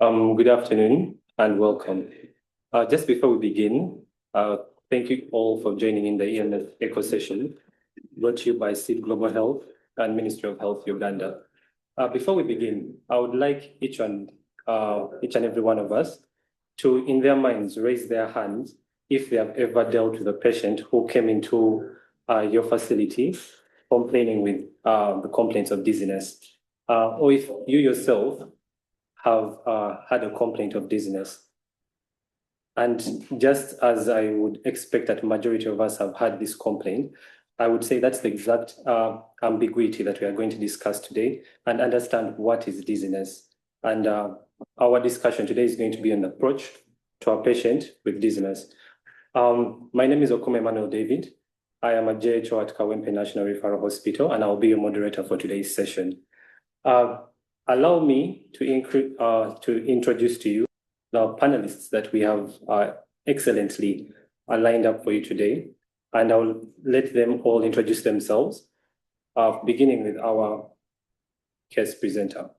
Good afternoon and welcome. Just before we begin, thank you all for joining in the EMS Echo session brought to you by SEED Global Health and Ministry of Health Uganda. Before we begin, I would like each and every one of us to, in their minds, raise their hands if they have ever dealt with a patient who came into your facility complaining with the complaints of dizziness, or if you yourself have had a complaint of dizziness. And just as I would expect that majority of us have had this complaint, I would say that's the exact ambiguity that we are going to discuss today and understand what is dizziness. And our discussion today is going to be an approach to our patient with dizziness. My name is Okume Emmanuel David. I am a JHO at Kawempe National Referral Hospital, and I'll be your moderator for today's session. Allow me to introduce to you the panelists that we have excellently lined up for you today, and I'll let them all introduce themselves, beginning with our case presenter.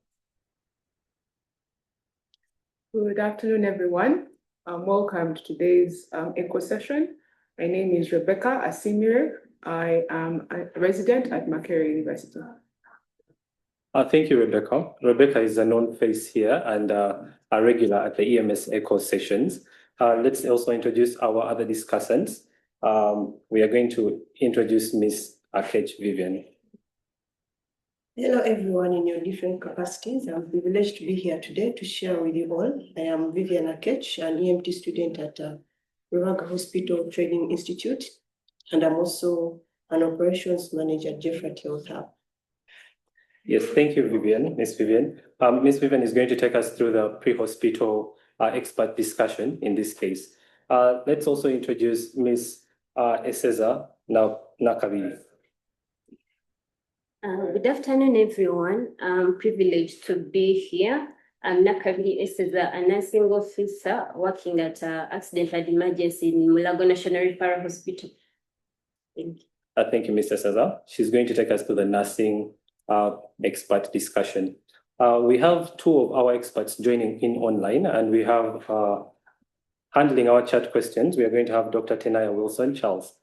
Good afternoon, everyone. Welcome to today's echo session. My name is Rebecca Asimire. I am a resident at Makerere University. Thank you, Rebecca. Rebecca is a known face here and a regular at the EMS Echo sessions. Let's also introduce our other discussants. We are going to introduce Ms. Akech Vivian. Hello, everyone in your different capacities. I'm privileged to be here today to share with you all. I am Vivian Akech, an EMT student at Ruwaga Hospital Training Institute, and I'm also an operations manager at Jeffrey Health Hub. Yes, thank you, Vivian, Ms. Vivian. Ms. Vivian is going to take us through the pre-hospital expert discussion in this case. Let's also introduce Ms. Eseza Nakabi. Good afternoon, everyone. I'm privileged to be here. I'm Nakabi Eseza, a nursing officer working at Accident and Emergency in Mulago National Referral Hospital. Thank you. Thank you, Ms. Eseza. She's going to take us to the nursing expert discussion. We have two of our experts joining in online, and we have handling our chat questions. We are going to have Dr. Tenaya Wilson Charles.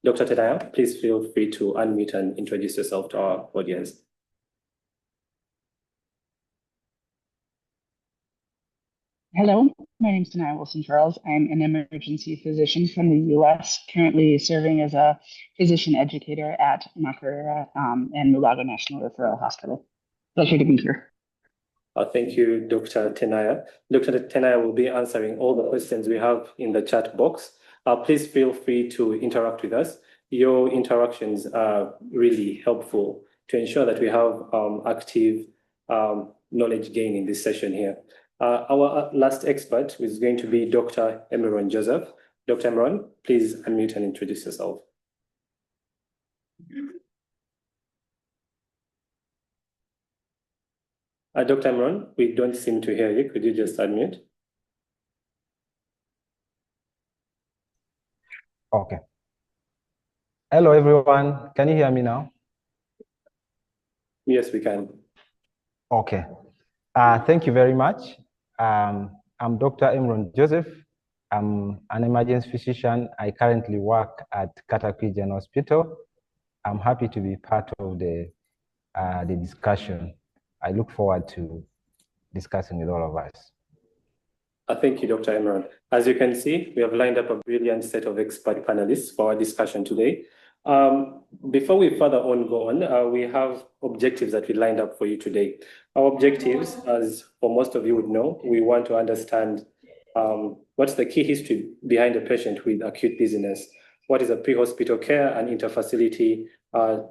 Dr. Tenaya, please feel free to unmute and introduce yourself to our audience. Hello, my name is Tenaya Wilson Charles. I'm an emergency physician from the US, currently serving as a physician educator at Makerere and Mulago National Referral Hospital. Pleasure to be here. Thank you, Dr. Tenaya. Dr. Tenaya will be answering all the questions we have in the chat box. Please feel free to interact with us. Your interactions are really helpful to ensure that we have active knowledge gain in this session here. Our last expert is going to be Dr. Emeron Joseph. Dr. Emeron, please unmute and introduce yourself. Dr. Emeron, we don't seem to hear you. Could you just unmute? Okay. Hello, everyone. Can you hear me now? Yes, we can. Okay. Thank you very much. I'm Dr. Emron Joseph. I'm an emergency physician. I currently work at Katakwi General Hospital. I'm happy to be part of the discussion. I look forward to discussing with all of us. Thank you, Dr. Emron. As you can see, we have lined up a brilliant set of expert panelists for our discussion today. Before we further go on, we have objectives that we lined up for you today. Our objectives, as for most of you would know, we want to understand what's the key history behind a patient with acute dizziness, what is the pre-hospital care and interfacility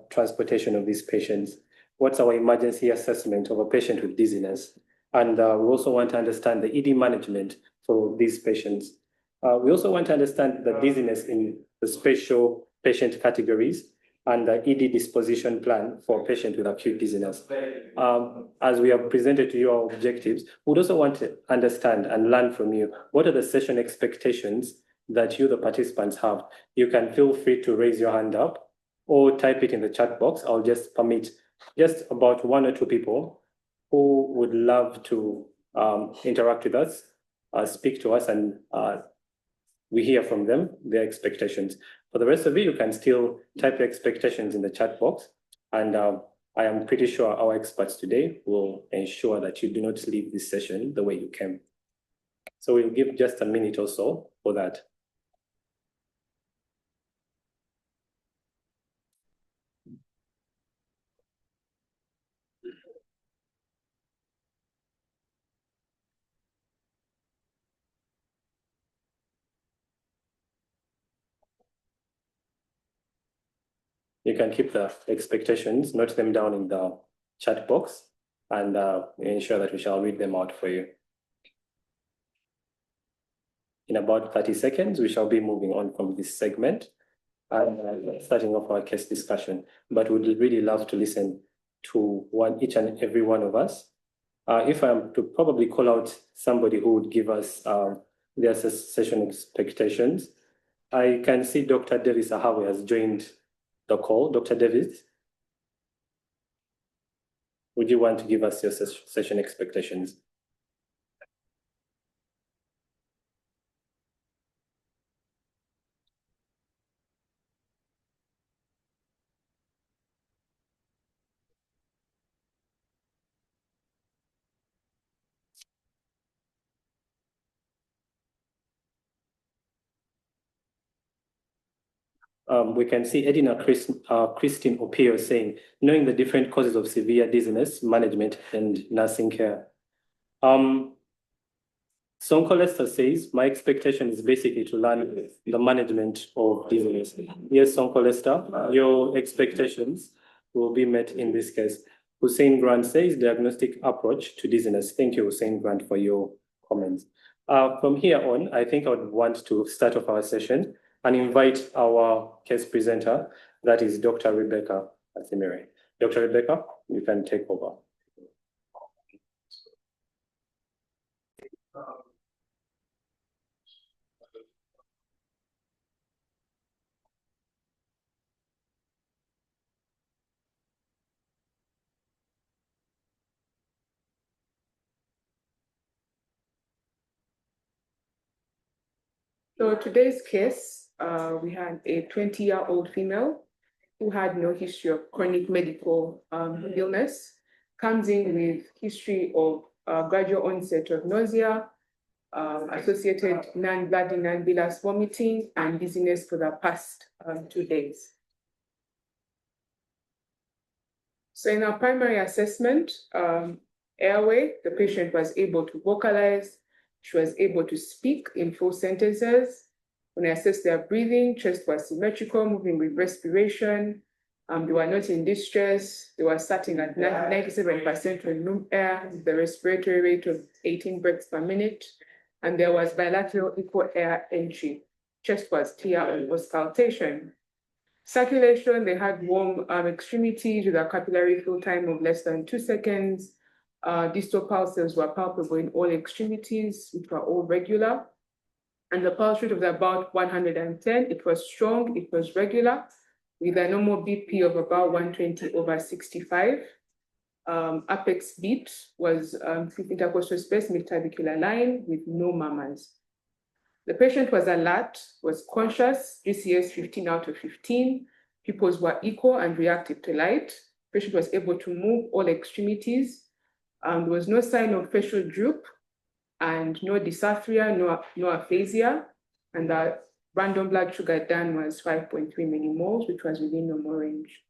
transportation of these patients, what's our emergency assessment of a patient with dizziness, and we also want to understand the ED management for these patients. We also want to understand the dizziness in the special patient categories and the ED disposition plan for patients with acute dizziness. As we have presented to you our objectives, we'd also want to understand and learn from you what are the session expectations that you, the participants, have. You can feel free to raise your hand up or type it in the chat box. I'll just permit just about one or two people who would love to interact with us, speak to us, and we hear from them, their expectations. For the rest of you, you can still type your expectations in the chat box. And I am pretty sure our experts today will ensure that you do not leave this session the way you came. So we'll give just a minute or so for that. You can keep the expectations, note them down in the chat box, and ensure that we shall read them out for you. In about 30 seconds, we shall be moving on from this segment and starting off our case discussion. But we'd really love to listen to each and every one of us. If I'm to probably call out somebody who would give us their session expectations, I can see Dr. Davis Ahawe has joined the call. Dr. Davis, would you want to give us your session expectations? We can see Edina Christine Opio saying, knowing the different causes of severe dizziness, management, and nursing care. Sonko Lester says, my expectation is basically to learn the management of dizziness. Yes, Sonko Lester, your expectations will be met in this case. Hussein Grant says, diagnostic approach to dizziness. Thank you, Hussein Grant, for your comments. From here on, I think I would want to start off our session and invite our case presenter, that is Dr. Rebecca Asimire. Dr. Rebecca, you can take over. So today's case, we had a 20-year-old female who had no history of chronic medical illness, comes in with history of gradual onset of nausea, associated non-bloody, non-bilious vomiting, and dizziness for the past 2 days. So in our primary assessment, airway, the patient was able to vocalize, she was able to speak in full sentences. When I assessed their breathing, chest was symmetrical, moving with respiration. They were not in distress. They were starting at 97% on room air, the respiratory rate of 18 breaths per minute, and there was bilateral equal air entry. Chest was clear on auscultation. Circulation, they had warm extremities with a capillary fill time of less than 2 seconds. Distal pulses were palpable in all extremities, which were all regular. And the pulse rate was about 110. It was strong, it was regular, with a normal BP of about 120/65. Apex beat was intercostal space, mid-clavicular line with no murmurs. The patient was alert, was conscious, GCS 15 out of 15. Pupils were equal and reactive to light. Patient was able to move all extremities. There was no sign of facial droop and no dysarthria, no aphasia. And the random blood sugar done was 5.3 millimoles, which was within normal range.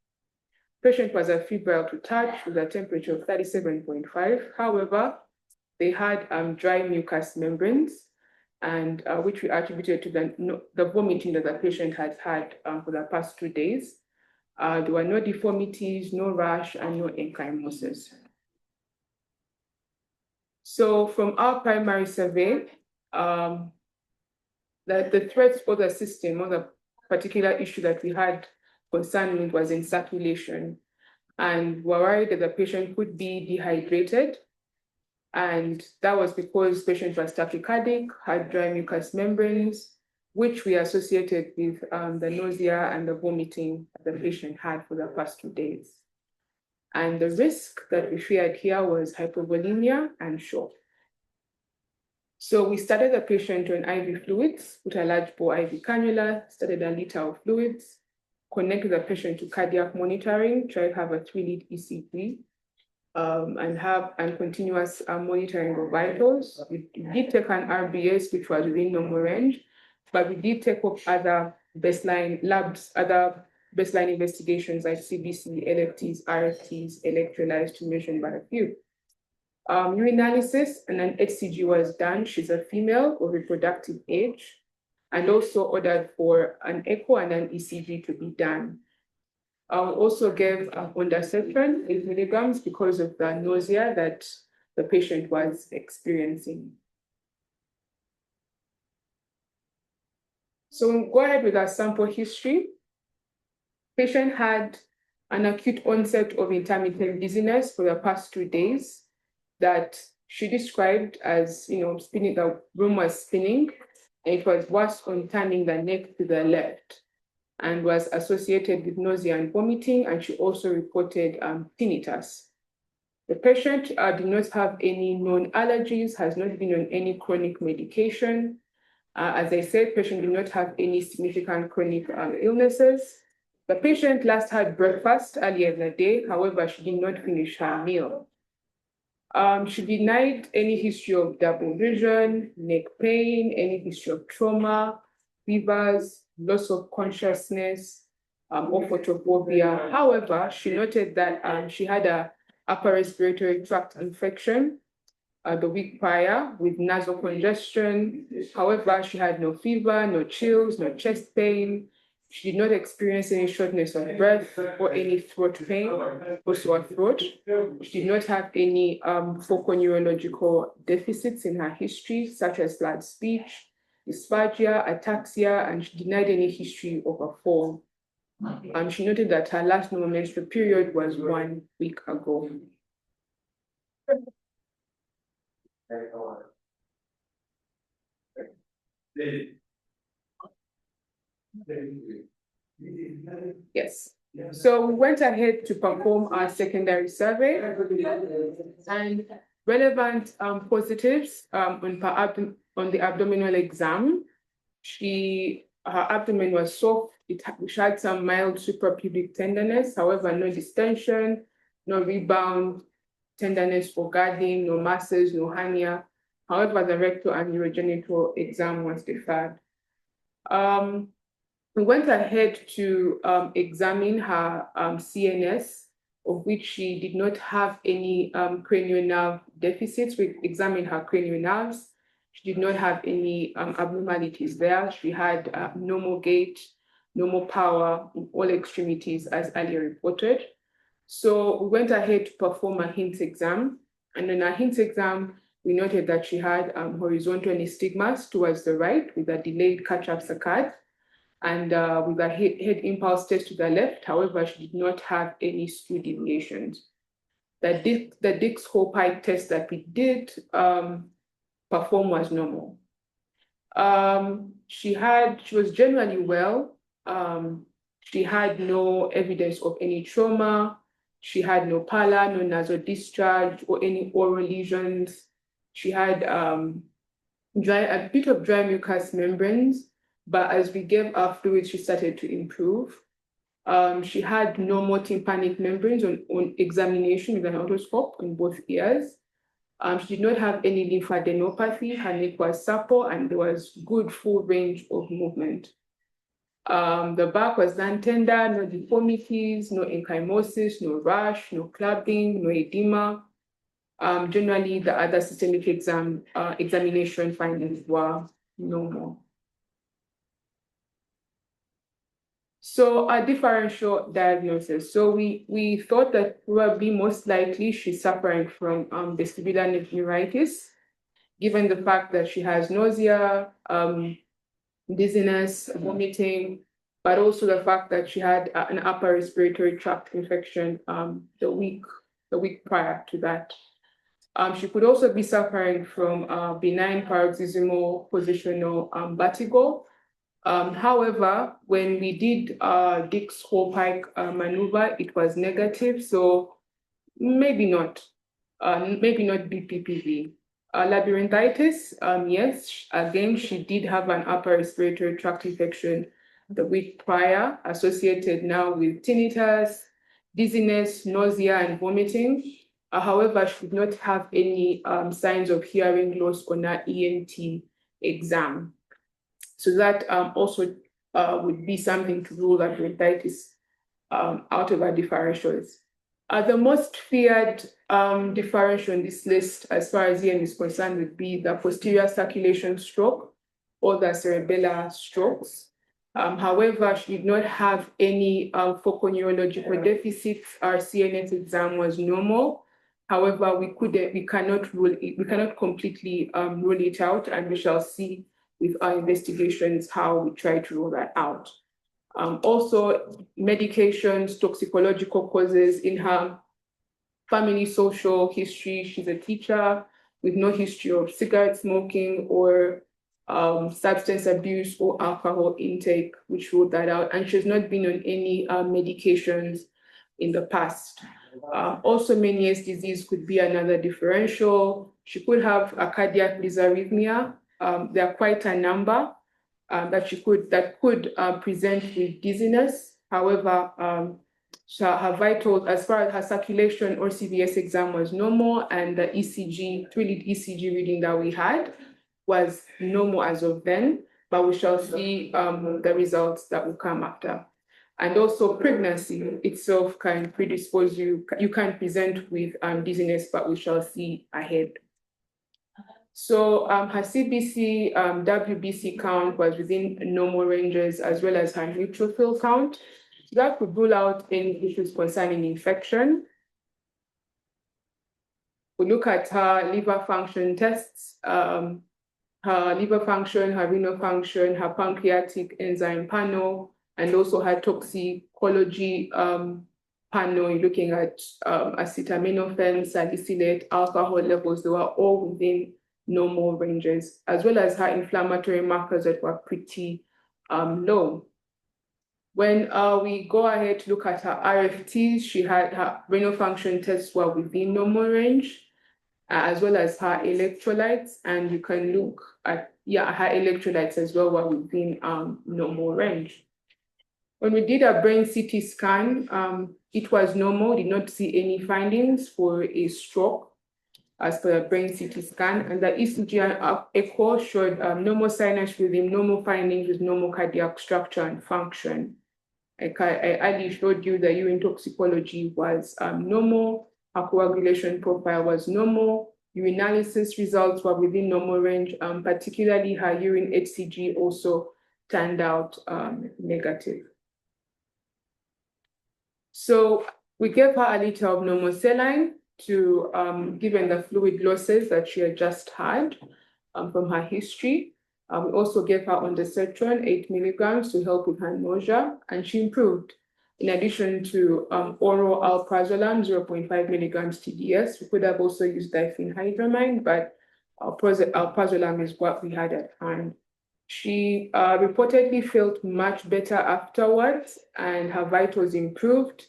Patient was febrile to touch with a temperature of 37.5. However, they had dry mucous membranes, and which we attributed to the vomiting that the patient had had for the past 2 days. There were no deformities, no rash, and no enchymosis. So from our primary survey, the threats for the system or the particular issue that we had concern with was in circulation. And we're worried that the patient could be dehydrated. And that was because the patient was tachycardic, had dry mucous membranes, which we associated with the nausea and the vomiting that the patient had for the past 2 days. And the risk that we feared here was hypovolemia and shock. So we started the patient on IV fluids, put a large bore IV cannula, started a liter of fluids, connected the patient to cardiac monitoring, tried to have a 3-lead ECG, and continuous monitoring of vitals. We did take an RBS, which was within normal range, but we did take up other baseline labs, other baseline investigations like CBC, LFTs, RFTs, electrolytes, to mention by a few. Urinalysis and an HCG was done. She's a female of reproductive age, and also ordered for an echo and an ECG to be done. I also gave ondansetron 8 milligrams because of the nausea that the patient was experiencing. So we'll go ahead with our sample history. Patient had an acute onset of intermittent dizziness for the past 2 days that she described as, spinning, the room was spinning, and it was worse on turning the neck to the left, and was associated with nausea and vomiting, and she also reported tinnitus. The patient did not have any known allergies, has not been on any chronic medication. As I said, patient did not have any significant chronic illnesses. The patient last had breakfast earlier in the day, however, she did not finish her meal. She denied any history of double vision, neck pain, any history of trauma, fevers, loss of consciousness, or photophobia. However, she noted that she had an upper respiratory tract infection the week prior with nasal congestion. However, she had no fever, no chills, no chest pain. She did not experience any shortness of breath or any throat pain or sore throat. She did not have any focal neurological deficits in her history, such as slurred speech, dysphagia, ataxia, and she denied any history of a fall. She noted that her last normal menstrual period was 1 week ago. Yes. So we went ahead to perform our secondary survey, and relevant positives on the abdominal exam. Her abdomen was soft. She had some mild suprapubic tenderness, however, no distension, no rebound, tenderness for guarding, no masses, no hernia. However, the rectal and urogenital exam was deferred. We went ahead to examine her CNS, of which she did not have any cranial nerve deficits. We examined her cranial nerves. She did not have any abnormalities there. She had normal gait, normal power in all extremities as earlier reported. So we went ahead to perform a HINTS exam. And in our HINTS exam, we noted that she had horizontal nystagmus towards the right with a delayed catch-up saccade, and with a head impulse test to the left. However, she did not have any skew deviations. The Dix whole pipe test that we did perform was normal. She was generally well. She had no evidence of any trauma. She had no pallor, no nasal discharge, or any oral lesions. She had a bit of dry mucous membranes, but as we gave her fluids, she started to improve. She had normal tympanic membranes on examination with an otoscope in both ears. She did not have any lymphadenopathy. Her neck was supple, and there was good full range of movement. The back was non-tender, no deformities, no enchymosis, no rash, no clubbing, no edema. Generally, the other systemic examination findings were normal. So a differential diagnosis. So we thought that probably most likely she's suffering from vestibular neuritis, given the fact that she has nausea, dizziness, vomiting, but also the fact that she had an upper respiratory tract infection the week prior to that. She could also be suffering from benign paroxysmal positional vertigo. However, when we did Dix Hallpike maneuver, it was negative, so maybe not BPPV. Labyrinthitis, yes, again, she did have an upper respiratory tract infection the week prior, associated now with tinnitus, dizziness, nausea, and vomiting. However, she did not have any signs of hearing loss on her ENT exam. So that also would be something to rule labyrinthitis out of our differentials. The most feared differential in this list, as far as EM is concerned, would be the posterior circulation stroke or the cerebellar strokes. However, she did not have any focal neurological deficits. Our CNS exam was normal. However, we cannot completely rule it out, and we shall see with our investigations how we try to rule that out. Also, medications, toxicological causes in her family social history. She's a teacher with no history of cigarette smoking or substance abuse or alcohol intake, which ruled that out. And she's not been on any medications in the past. Also, Meniere's disease could be another differential. She could have a cardiac dysarrhythmia. There are quite a number that could present with dizziness. However, her vitals, as far as her circulation or CVS exam was normal, and the ECG, 3-lead ECG reading that we had was normal as of then, but we shall see the results that will come after. And also pregnancy itself can predispose you can present with dizziness, but we shall see ahead. So her CBC, WBC count was within normal ranges, as well as her neutrophil count. So that could rule out any issues concerning infection. We look at her liver function tests, her liver function, her renal function, her pancreatic enzyme panel, and also her toxicology panel. You're looking at acetaminophen, salicylate, alcohol levels. They were all within normal ranges, as well as her inflammatory markers that were pretty low. When we go ahead to look at her RFTs, she had her renal function tests were within normal range, as well as her electrolytes, and you can look at, her electrolytes as well were within normal range. When we did a brain CT scan, it was normal, did not see any findings for a stroke as per the brain CT scan, and the ECG and echo showed normal sinus rhythm, normal findings with normal cardiac structure and function. I already showed you the urine toxicology was normal, her coagulation profile was normal, urinalysis results were within normal range, particularly her urine HCG also turned out negative. So we gave her a liter of normal saline to given the fluid losses that she had just had from her history. We also gave her ondansetron 8 milligrams to help with her nausea, and she improved. In addition to oral alprazolam 0.5 milligrams TDS, we could have also used diphenhydramine, but alprazolam is what we had at hand. She reportedly felt much better afterwards, and her vitals improved.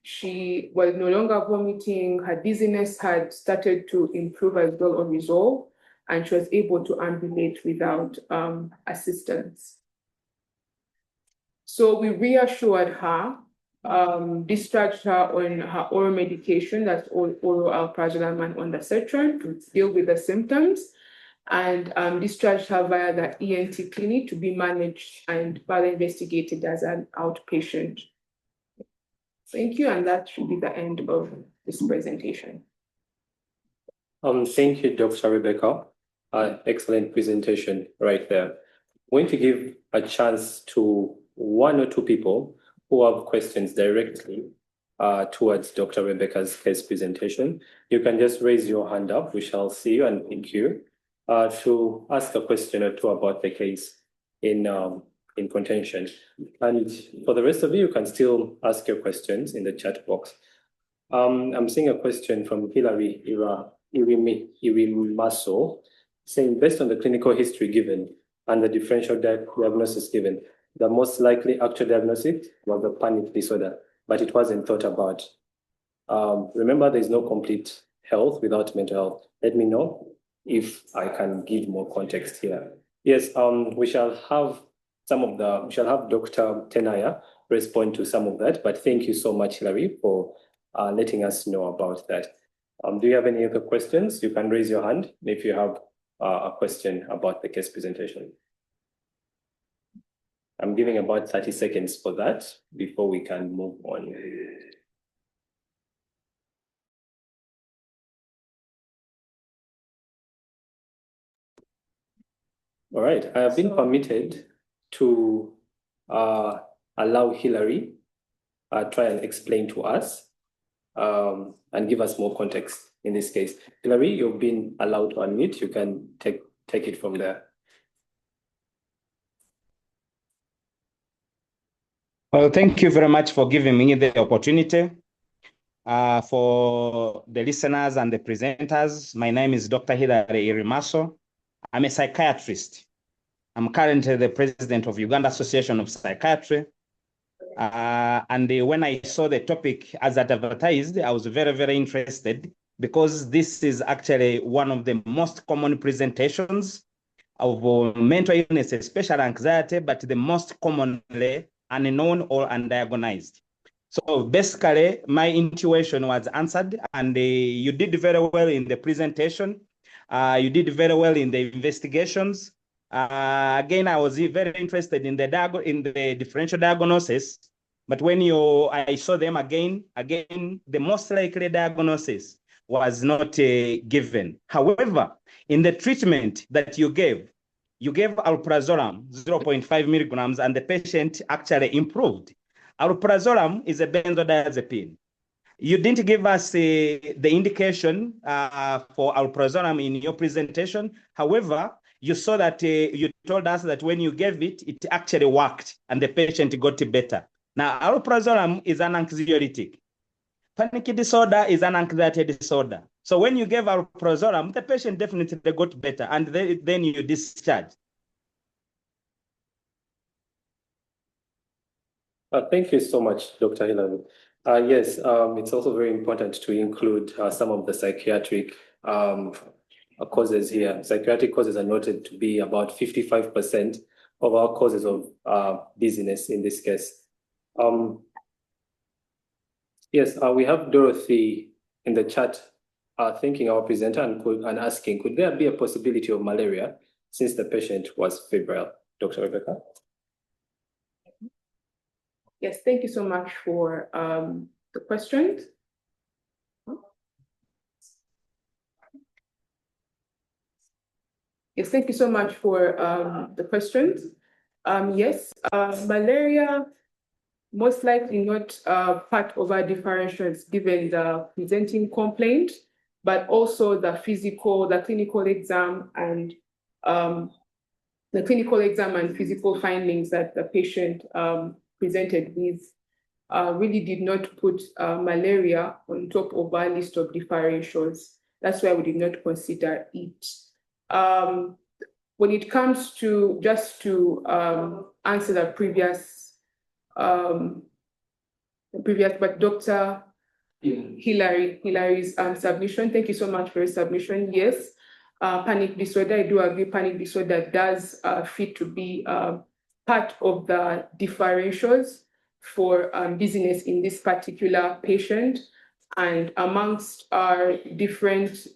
She was no longer vomiting, her dizziness had started to improve as well or resolve, and she was able to ambulate without assistance. So we reassured her, discharged her on her oral medication, that's oral alprazolam and ondansetron, to deal with the symptoms, and discharged her via the ENT clinic to be managed and further investigated as an outpatient. Thank you, and that should be the end of this presentation. Thank you, Dr. Rebecca. Excellent presentation right there. I'm going to give a chance to 1 or 2 people who have questions directly towards Dr. Rebecca's case presentation. You can just raise your hand up. We shall see you and thank you to ask a question or 2 about the case in contention. And for the rest of you, you can still ask your questions in the chat box. I'm seeing a question from Hilary Irimaso, saying based on the clinical history given and the differential diagnosis given, the most likely actual diagnosis was a panic disorder, but it wasn't thought about. Remember, there's no complete health without mental health. Let me know if I can give more context here. Yes, we shall have Dr. Tenaya respond to some of that, but thank you so much, Hilary, for letting us know about that. Do you have any other questions? You can raise your hand if you have a question about the case presentation. I'm giving about 30 seconds for that before we can move on. All right, I have been permitted to allow Hilary try and explain to us and give us more context in this case. Hilary, you've been allowed to unmute. You can take it from there. Well, thank you very much for giving me the opportunity. For the listeners and the presenters, my name is Dr. Hilary Irimaso. I'm a psychiatrist. I'm currently the president of Uganda Association of Psychiatry. And when I saw the topic as advertised, I was very, very interested because this is actually one of the most common presentations of mental illness, especially anxiety, but the most commonly unknown or undiagnosed. So basically, my intuition was answered, and you did very well in the presentation. You did very well in the investigations. Again, I was very interested in the differential diagnosis, but when I saw them again, the most likely diagnosis was not given. However, in the treatment that you gave alprazolam 0.5 milligrams, and the patient actually improved. Alprazolam is a benzodiazepine. You didn't give us the indication for alprazolam in your presentation. However, you saw that you told us that when you gave it, it actually worked and the patient got better. Now, alprazolam is an anxiolytic. Panic disorder is an anxiety disorder. So when you gave alprazolam, the patient definitely got better, and then you discharge. Thank you so much, Dr. Hilary. Yes, it's also very important to include some of the psychiatric causes here. Psychiatric causes are noted to be about 55% of our causes of dizziness in this case. Yes, we have Dorothy in the chat thanking our presenter and asking, could there be a possibility of malaria since the patient was febrile? Dr. Rebecca? Yes, thank you so much for the question. Yes, thank you so much for the questions. Yes, malaria most likely not part of our differentials given the presenting complaint, but also the clinical exam and physical findings that the patient presented with really did not put malaria on top of our list of differentials. That's why we did not consider it. When it comes to, just to answer the previous, but Dr. Hilary's submission, thank you so much for your submission. Yes, panic disorder, I do agree, panic disorder does fit to be part of the differentials for dizziness in this particular patient. And amongst our different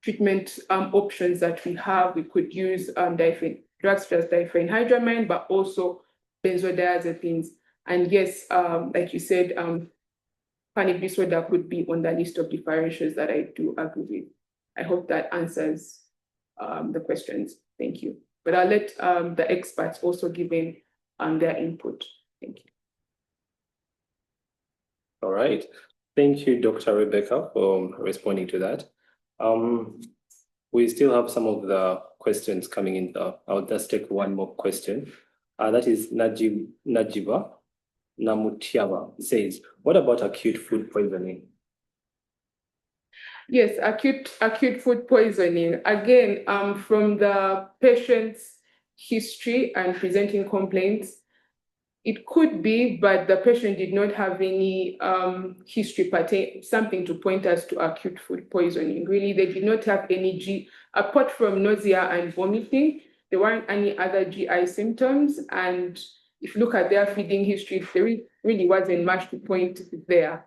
treatment options that we have, we could use drugs such as diphenhydramine, but also benzodiazepines. And yes, like you said, panic disorder could be on the list of differentials that I do agree with. I hope that answers the questions. Thank you. But I'll let the experts also give in their input. Thank you. All right. Thank you, Dr. Rebecca, for responding to that. We still have some of the questions coming in. I'll just take one more question. That is Najiba Namutiawa says, what about acute food poisoning? Yes, acute food poisoning. Again, from the patient's history and presenting complaints, It could be, but the patient did not have any history, something to point us to acute food poisoning. Really, they did not have any apart from nausea and vomiting, there weren't any other GI symptoms. And if you look at their feeding history, there really wasn't much to point there.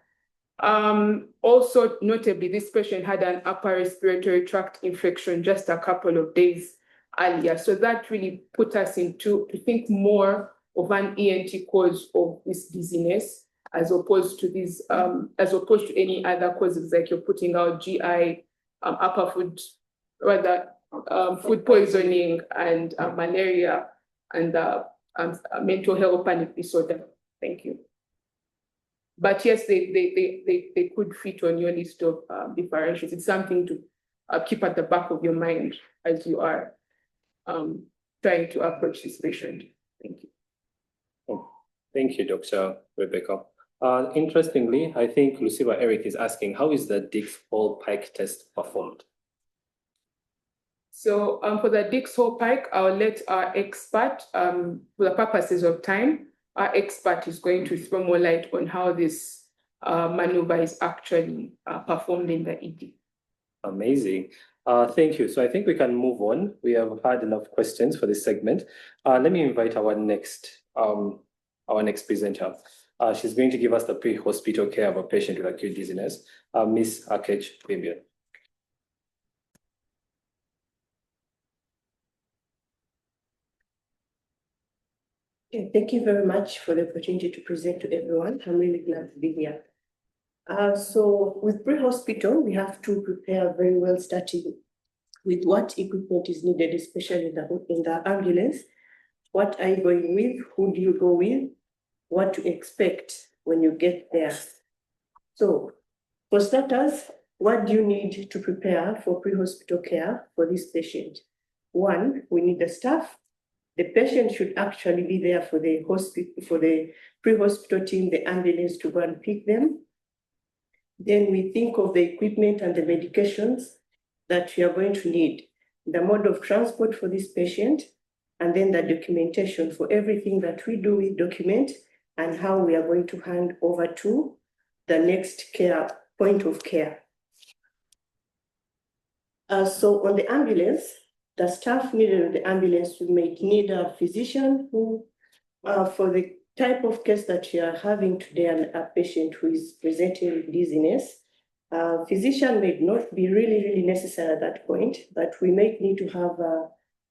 Also, notably, this patient had an upper respiratory tract infection just a couple of days earlier. So that really put us to think more of an ENT cause of this dizziness, as opposed to any other causes, like you're putting out GI, upper food, food poisoning and malaria and mental health panic disorder. Thank you. But yes, they could fit on your list of differentials. It's something to keep at the back of your mind as you are trying to approach this patient. Thank you. Oh, thank you, Dr. Rebecca. Interestingly, I think Luciva Eric is asking, how is the Dix-Hall-Pike test performed? So for the Dix-Hall-Pike, I'll let our expert, for the purposes of time, our expert is going to throw more light on how this maneuver is actually performed in the ED. Amazing. Thank you. So I think we can move on. We have had enough questions for this segment. Let me invite our next presenter. She's going to give us the pre-hospital care of a patient with acute dizziness, Ms. Akech Fabian. Okay, thank you very much for the opportunity to present to everyone. I'm really glad to be here. So with pre-hospital, we have to prepare very well, starting with what equipment is needed, especially in the ambulance. What are you going with? Who do you go with? What to expect when you get there? So for starters, what do you need to prepare for pre-hospital care for this patient? One, we need the staff. The patient should actually be there for the pre-hospital team, the ambulance, to go and pick them. Then we think of the equipment and the medications that we are going to need, the mode of transport for this patient, and then the documentation. For everything that we do, we document, and how we are going to hand over to the next point of care. So on the ambulance, the staff needed on the ambulance, we may need a physician who, for the type of case that you are having today, a patient who is presenting with dizziness, physician may not be really necessary at that point, but we may need to have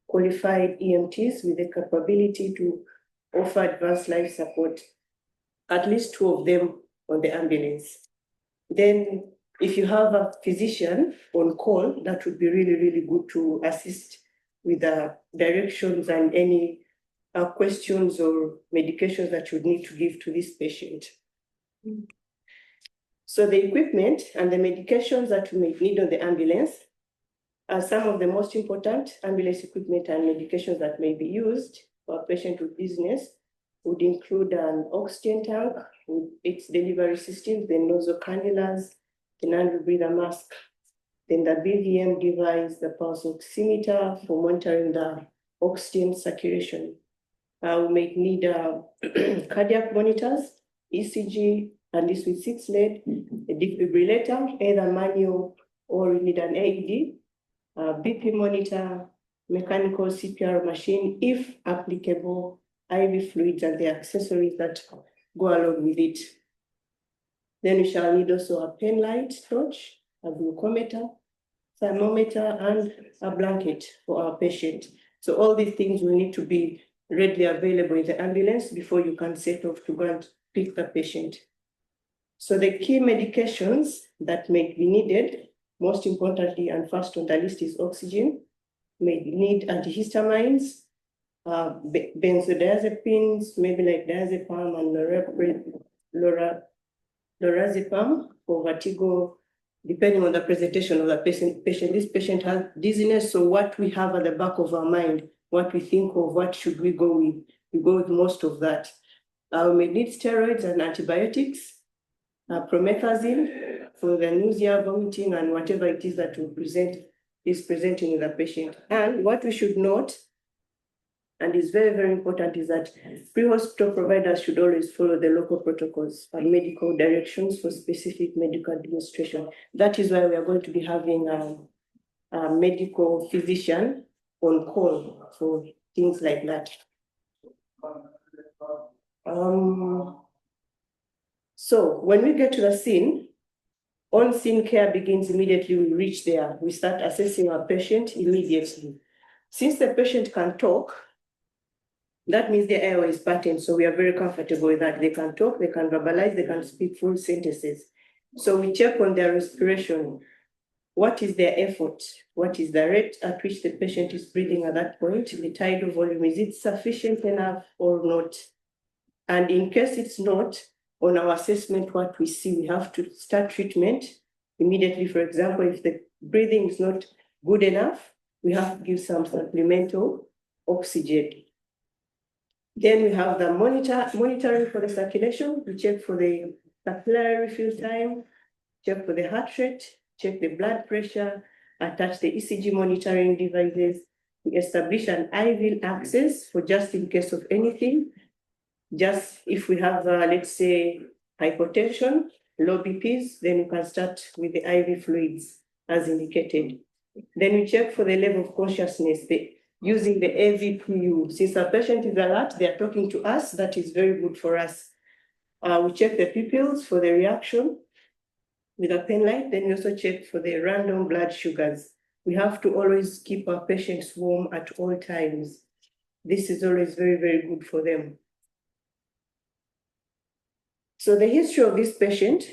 qualified EMTs with the capability to offer advanced life support, at least 2 of them on the ambulance. Then if you have a physician on call, that would be really good to assist with the directions and any questions or medications that you need to give to this patient. So the equipment and the medications that we may need on the ambulance are some of the most important ambulance equipment and medications that may be used for a patient with dizziness. Would include an oxygen tank with its delivery system, the nasal cannulas, the non-rebreather mask, then the BVM device, the pulse oximeter for monitoring the oxygen circulation. We may need cardiac monitors, ECG, and this with 6 lead, a defibrillator, either manual or we need an AED, BP monitor, mechanical CPR machine, if applicable, IV fluids and the accessories that go along with it. Then we shall need also a pen light torch, a glucometer, thermometer, and a blanket for our patient. So all these things will need to be readily available in the ambulance before you can set off to go and pick the patient. So the key medications that may be needed, most importantly and first on the list, is oxygen. May need antihistamines, benzodiazepines, maybe like diazepam and lorazepam for vertigo, depending on the presentation of the patient. This patient has dizziness, so what we have at the back of our mind, what we think of, what should we go with? We go with most of that. We may need steroids and antibiotics, promethazine for the nausea, vomiting, and whatever it is that is presenting with the patient. And what we should note, and is very, very important, is that pre-hospital providers should always follow the local protocols and medical directions for specific medical administration. That is why we are going to be having a medical physician on call for things like that. So when we get to the scene, on-scene care begins immediately we reach there. We start assessing our patient immediately. Since the patient can talk, that means their airway is patent, so we are very comfortable with that. They can talk, they can verbalize, they can speak full sentences. So we check on their respiration. What is their effort? What is the rate at which the patient is breathing at that point? The tidal volume, is it sufficient enough or not? And in case it's not, on our assessment, what we see, we have to start treatment immediately. For example, if the breathing is not good enough, we have to give some supplemental oxygen. Then we have the monitoring for the circulation. We check for the capillary refill time, check for the heart rate, check the blood pressure, attach the ECG monitoring devices. We establish an IV access for just in case of anything. Just if we have, let's say, hypotension, low BPs, then we can start with the IV fluids as indicated. Then we check for the level of consciousness using the AVPU. Since a patient is alert, they are talking to us, that is very good for us. We check the pupils for the reaction with a pen light. Then we also check for the random blood sugars. We have to always keep our patients warm at all times. This is always very, very good for them. So the history of this patient,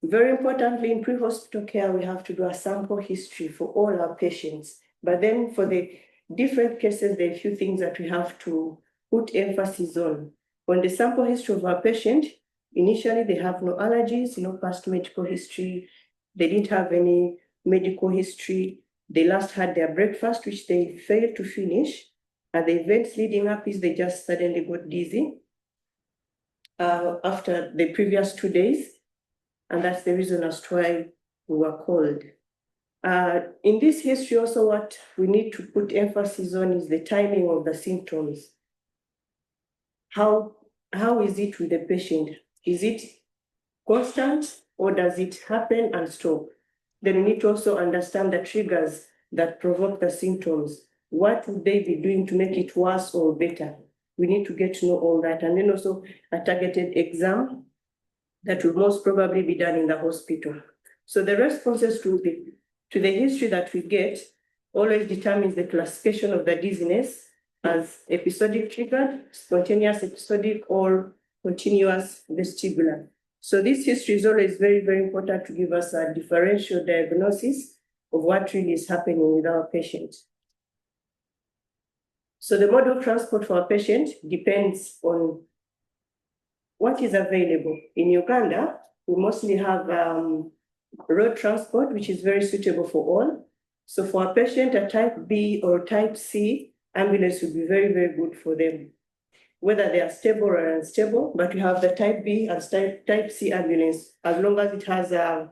very importantly in pre-hospital care, we have to do a sample history for all our patients. But then for the different cases, there are a few things that we have to put emphasis on. On the sample history of our patient, initially they have no allergies, no past medical history. They didn't have any medical history. They last had their breakfast, which they failed to finish. And the events leading up is they just suddenly got dizzy after the previous 2 days. And that's the reason as to why we were called. In this history also, what we need to put emphasis on is the timing of the symptoms. How is it with the patient? Is it constant or does it happen and stop? Then we need to also understand the triggers that provoke the symptoms. What would they be doing to make it worse or better? We need to get to know all that. And then also a targeted exam that will most probably be done in the hospital. So the responses to the history that we get always determines the classification of the dizziness as episodic triggered, spontaneous episodic, or continuous vestibular. So this history is always very, very important to give us a differential diagnosis of what really is happening with our patient. So the mode of transport for a patient depends on what is available. In Uganda, we mostly have road transport, which is very suitable for all. So for a patient, a type B or type C ambulance would be very, very good for them, whether they are stable or unstable. But we have the type B and type C ambulance, as long as it has a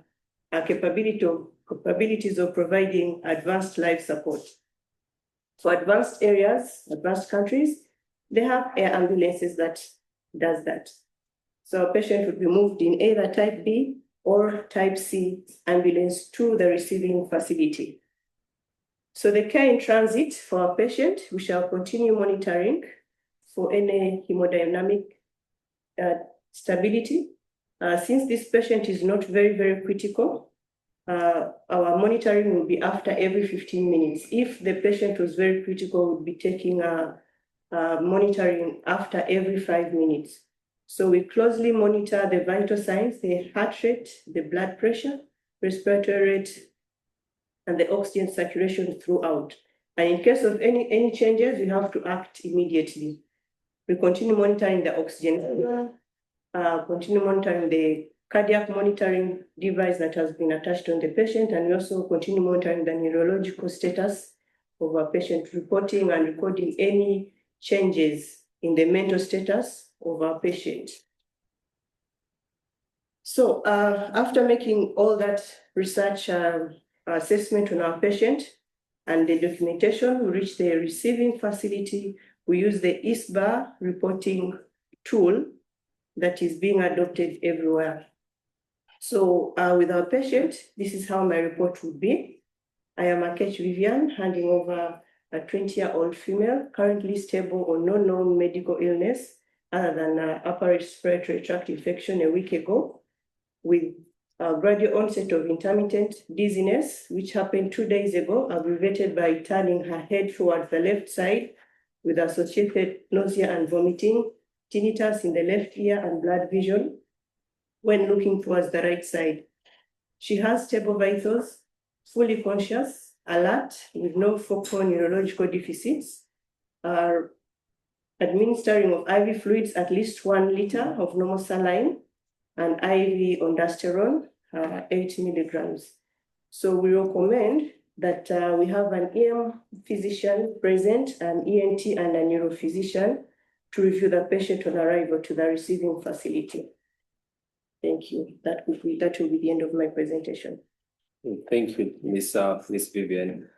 capabilities of providing advanced life support. For advanced areas, advanced countries, they have air ambulances that does that. So a patient would be moved in either type B or type C ambulance to the receiving facility. So the care in transit for our patient, we shall continue monitoring for any hemodynamic stability. Since this patient is not very, very critical, our monitoring will be after every 15 minutes. If the patient was very critical, we'll be taking monitoring after every 5 minutes. So we closely monitor the vital signs, the heart rate, the blood pressure, respiratory rate, and the oxygen saturation throughout. And in case of any changes, we have to act immediately. We continue monitoring the oxygen, continue monitoring the cardiac monitoring device that has been attached on the patient, and we also continue monitoring the neurological status of our patient, reporting and recording any changes in the mental status of our patient. So after making all that research assessment on our patient and the documentation, we reach the receiving facility we use the ISBA reporting tool that is being adopted everywhere. So with our patient, this is how my report would be. I am Akech Vivian, handing over a 20-year-old female, currently stable on no known medical illness other than upper respiratory tract infection a week ago, with a gradual onset of intermittent dizziness, which happened 2 days ago, aggravated by turning her head towards the left side with associated nausea and vomiting, tinnitus in the left ear, and blurred vision when looking towards the right side. She has stable vitals, fully conscious, alert, with no focal neurological deficits, administering of IV fluids at least 1 liter of normal saline, and IV ondansetron, 8 milligrams. So we recommend that we have an EM physician present, an ENT and a neurophysician to review the patient on arrival to the receiving facility. Thank you. That will be the end of my presentation. Thank you, Miss Vivian.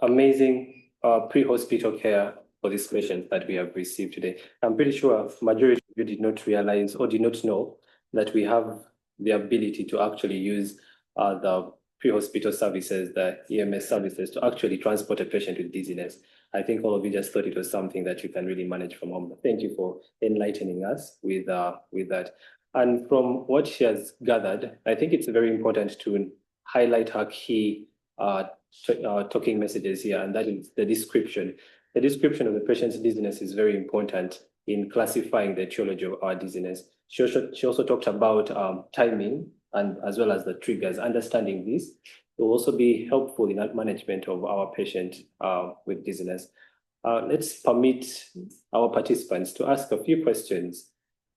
Amazing pre-hospital care for this patient that we have received today. I'm pretty sure majority of you did not realize or did not know that we have the ability to actually use the pre-hospital services, the EMS services, to actually transport a patient with dizziness. I think all of you just thought it was something that you can really manage from home. Thank you for enlightening us with that. And from what she has gathered, I think it's very important to highlight her key talking messages here, and that is the description. The description of the patient's dizziness is very important in classifying the etiology of our dizziness. She also talked about timing and as well as the triggers. Understanding this will also be helpful in that management of our patient with dizziness. Let's permit our participants to ask a few questions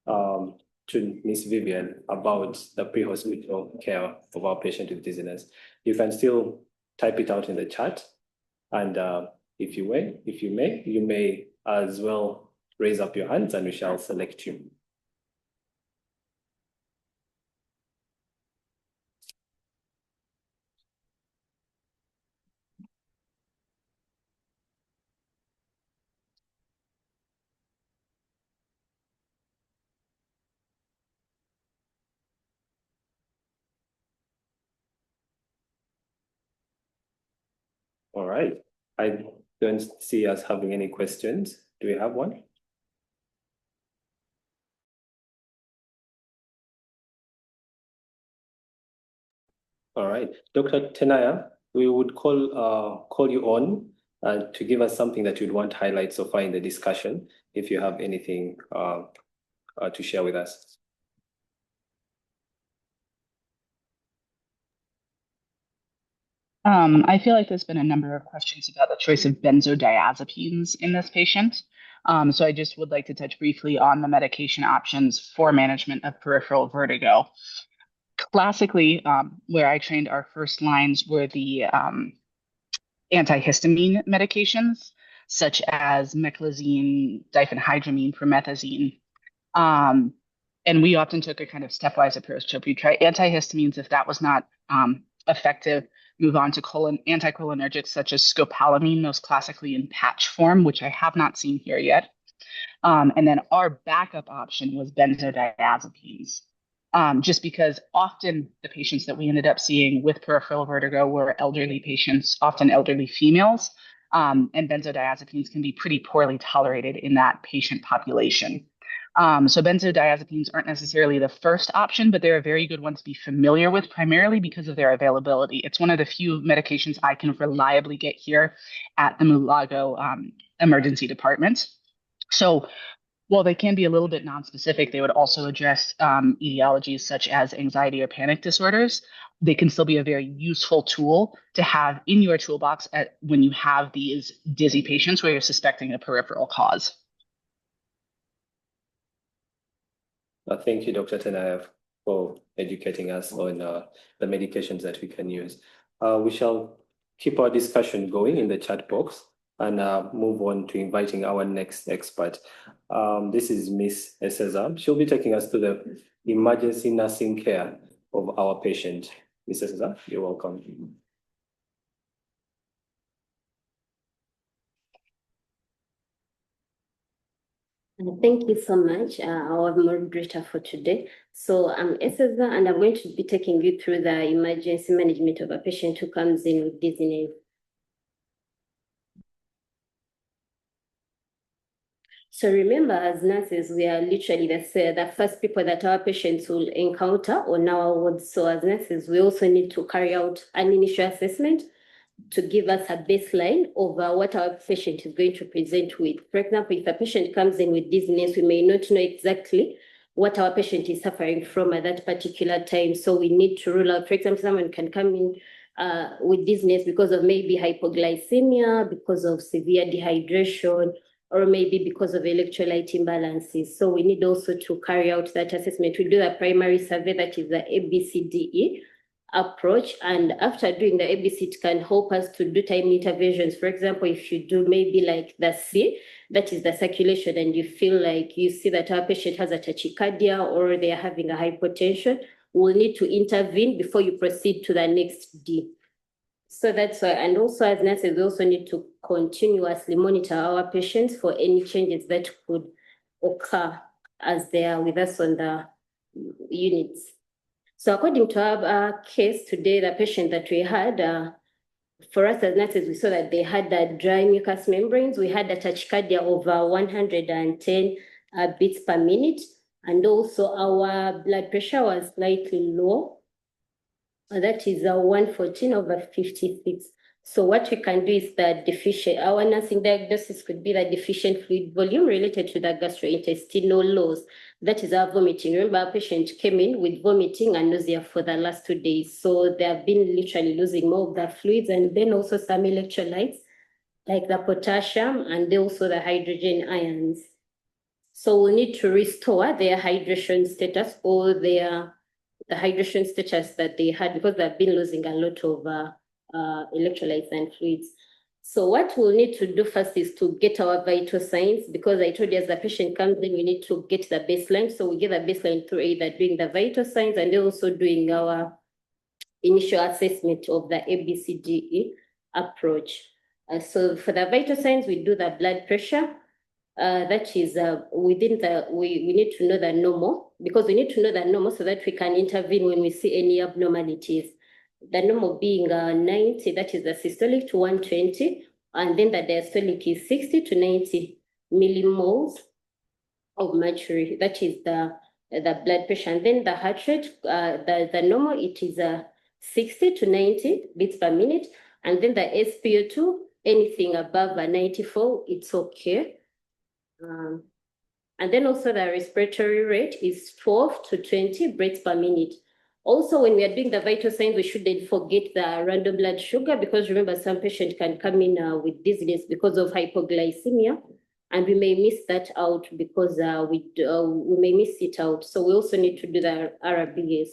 to Ms. Vivian about the pre-hospital care of our patient with dizziness. You can still type it out in the chat, and if you may, you may as well raise up your hands and we shall select you. All right. I don't see us having any questions. Do we have one? All right. Dr. Tenaya, we would call you on to give us something that you'd want to highlight so far in the discussion, if you have anything to share with us. I feel like there's been a number of questions about the choice of benzodiazepines in this patient. So I just would like to touch briefly on the medication options for management of peripheral vertigo. Classically, where I trained, our first lines were the antihistamine medications, such as meclizine, diphenhydramine, promethazine. And we often took a kind of stepwise approach. So if we try antihistamines, if that was not effective, move on to anticholinergics such as scopolamine, most classically in patch form, which I have not seen here yet. And then our backup option was benzodiazepines, just because often the patients that we ended up seeing with peripheral vertigo were elderly patients, often elderly females, and benzodiazepines can be pretty poorly tolerated in that patient population. So benzodiazepines aren't necessarily the first option, but they're a very good one to be familiar with, primarily because of their availability. It's one of the few medications I can reliably get here at the Mulago emergency department. So while they can be a little bit nonspecific, they would also address etiologies such as anxiety or panic disorders. They can still be a very useful tool to have in your toolbox when you have these dizzy patients where you're suspecting a peripheral cause. Thank you, Dr. Tenayev, for educating us on the medications that we can use. We shall keep our discussion going in the chat box and move on to inviting our next expert. This is Miss Eseza. She'll be taking us to the emergency nursing care of our patient. Miss Eseza, you're welcome. Thank you so much, our moderator for today. So I'm Eseza, and I'm going to be taking you through the emergency management of a patient who comes in with dizziness. So remember, as nurses, we are literally the first people that our patients will encounter on our wards. So as nurses, we also need to carry out an initial assessment to give us a baseline of what our patient is going to present with. For example, if a patient comes in with dizziness, we may not know exactly what our patient is suffering from at that particular time. So we need to rule out, for example, someone can come in with dizziness because of maybe hypoglycemia, because of severe dehydration, or maybe because of electrolyte imbalances. So we need also to carry out that assessment. We do a primary survey, that is the ABCDE approach. And after doing the ABC, it can help us to do time interventions. For example, if you do maybe like the C, that is the circulation, and you feel like you see that our patient has a tachycardia or they are having a hypotension, we'll need to intervene before you proceed to the next D. So that's why, and also as nurses, we also need to continuously monitor our patients for any changes that could occur as they are with us on the units. So according to our case today, the patient that we had, for us as nurses, we saw that they had dry mucous membranes. We had a tachycardia over 110 beats per minute. And also our blood pressure was slightly low. That is 114 over 56. So what we can do is the deficient, our nursing diagnosis could be the deficient fluid volume related to the gastrointestinal loss. That is our vomiting. Remember, our patient came in with vomiting and nausea for the last 2 days. So they have been literally losing more of the fluids, and then also some electrolytes like the potassium and also the hydrogen ions. So we'll need to restore their hydration status or the hydration status that they had, because they've been losing a lot of electrolytes and fluids. So what we'll need to do first is to get our vital signs, because I told you as the patient comes in, we need to get the baseline. So we get the baseline through either doing the vital signs and also doing our initial assessment of the ABCDE approach. So for the vital signs, we do the blood pressure. That is within the, we need to know the normal, because we need to know the normal so that we can intervene when we see any abnormalities. The normal being 90, that is the systolic, to 120, and then the diastolic is 60 to 90 millimoles of mercury. That is the blood pressure. And then the heart rate, the normal, it is 60 to 90 beats per minute. And then the SpO2, anything above 94, it's okay. And then also the respiratory rate is 12 to 20 breaths per minute. Also, when we are doing the vital signs, we shouldn't forget the random blood sugar, because remember, some patients can come in with dizziness because of hypoglycemia, and we may miss that out because we may miss it out. So we also need to do the RBS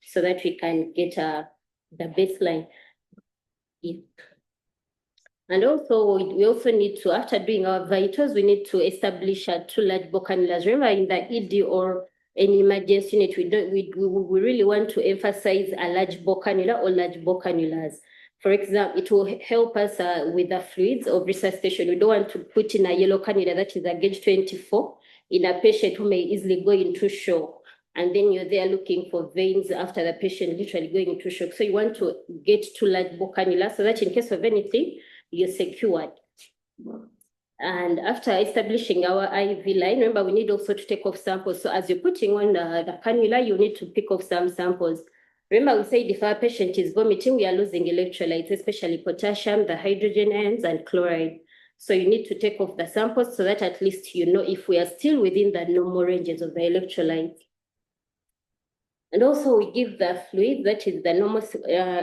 so that we can get the baseline. Yeah. And also, we also need to, after doing our vitals, we need to establish 2 large bore cannulas. Remember, in the ED or any emergency unit, we really want to emphasize a large bore cannula or large bore cannulas. For example, it will help us with the fluids of resuscitation. We don't want to put in a yellow cannula that is a gauge 24 in a patient who may easily go into shock. And then you're there looking for veins after the patient literally going into shock. So you want to get 2 large bore cannulas so that in case of anything, you're secured. And after establishing our IV line, remember, we need also to take off samples. So as you're putting on the cannula, you need to pick off some samples. Remember, we said if our patient is vomiting, we are losing electrolytes, especially potassium, the hydrogen ions, and chloride. So you need to take off the samples so that at least you know if we are still within the normal ranges of the electrolytes. And also we give the fluid, that is the normal,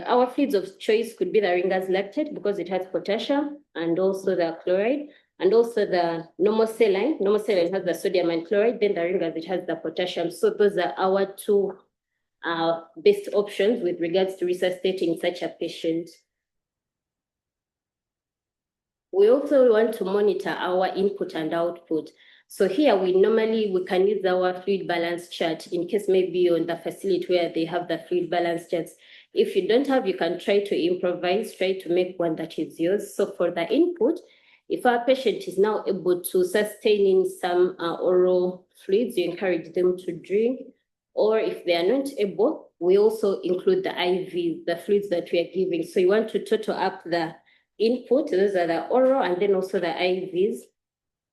our fluids of choice could be the Ringer's lactate because it has potassium, and also the chloride, and also the normal saline. Normal saline has the sodium and chloride, then the Ringer's, it has the potassium. So those are our 2 best options with regards to resuscitating such a patient. We also want to monitor our input and output. So here we can use our fluid balance chart in case maybe on the facility where they have the fluid balance charts. If you don't have, you can try to improvise, try to make one that is yours. So for the input, If our patient is now able to sustain in some oral fluids, you encourage them to drink. Or if they are not able, we also include the IVs, the fluids that we are giving. So you want to total up the input, those are the oral, and then also the IVs,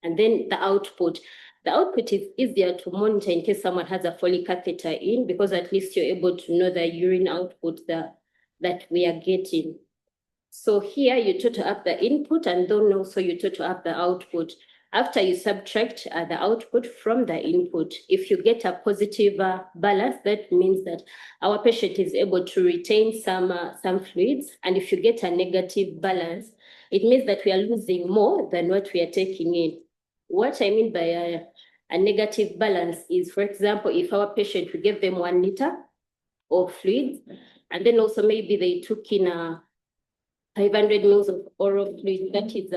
and then the output. The output is easier to monitor in case someone has a Foley catheter in, because at least you're able to know the urine output that we are getting. So here you total up the input, and then also you total up the output. After you subtract the output from the input, if you get a positive balance, that means that our patient is able to retain some fluids. And if you get a negative balance, it means that we are losing more than what we are taking in. What I mean by a negative balance is, for example, if our patient, we give them 1 liter of fluids, and then also maybe they took in 500 mils of oral fluid, that is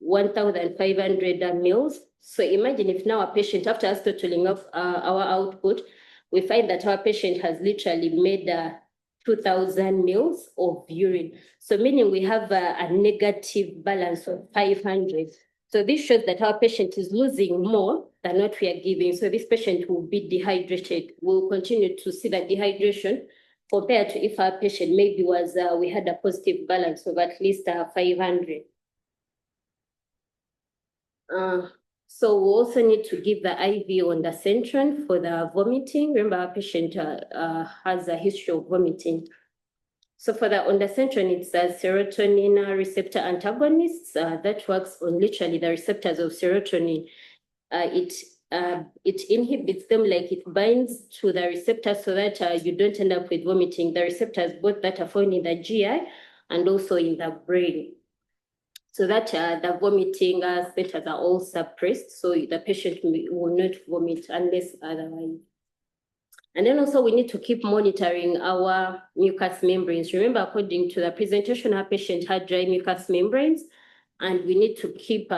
1,500 mils. So imagine if now a patient, after us totaling off our output, we find that our patient has literally made 2,000 mils of urine. So meaning we have a negative balance of 500. So this shows that our patient is losing more than what we are giving. So this patient will be dehydrated. We'll continue to see that dehydration compared to if our patient maybe was, we had a positive balance of at least 500. So we also need to give the IV ondansetron for the vomiting. Remember, our patient has a history of vomiting. So for the ondansetron, it's a serotonin receptor antagonist that works on literally the receptors of serotonin. It inhibits them, like it binds to the receptors so that you don't end up with vomiting. The receptors, both that are found in the GI and also in the brain, so that the vomiting centers are all suppressed, so the patient will not vomit unless otherwise. And then also we need to keep monitoring our mucous membranes. Remember, according to the presentation, our patient had dry mucous membranes, and we need to keep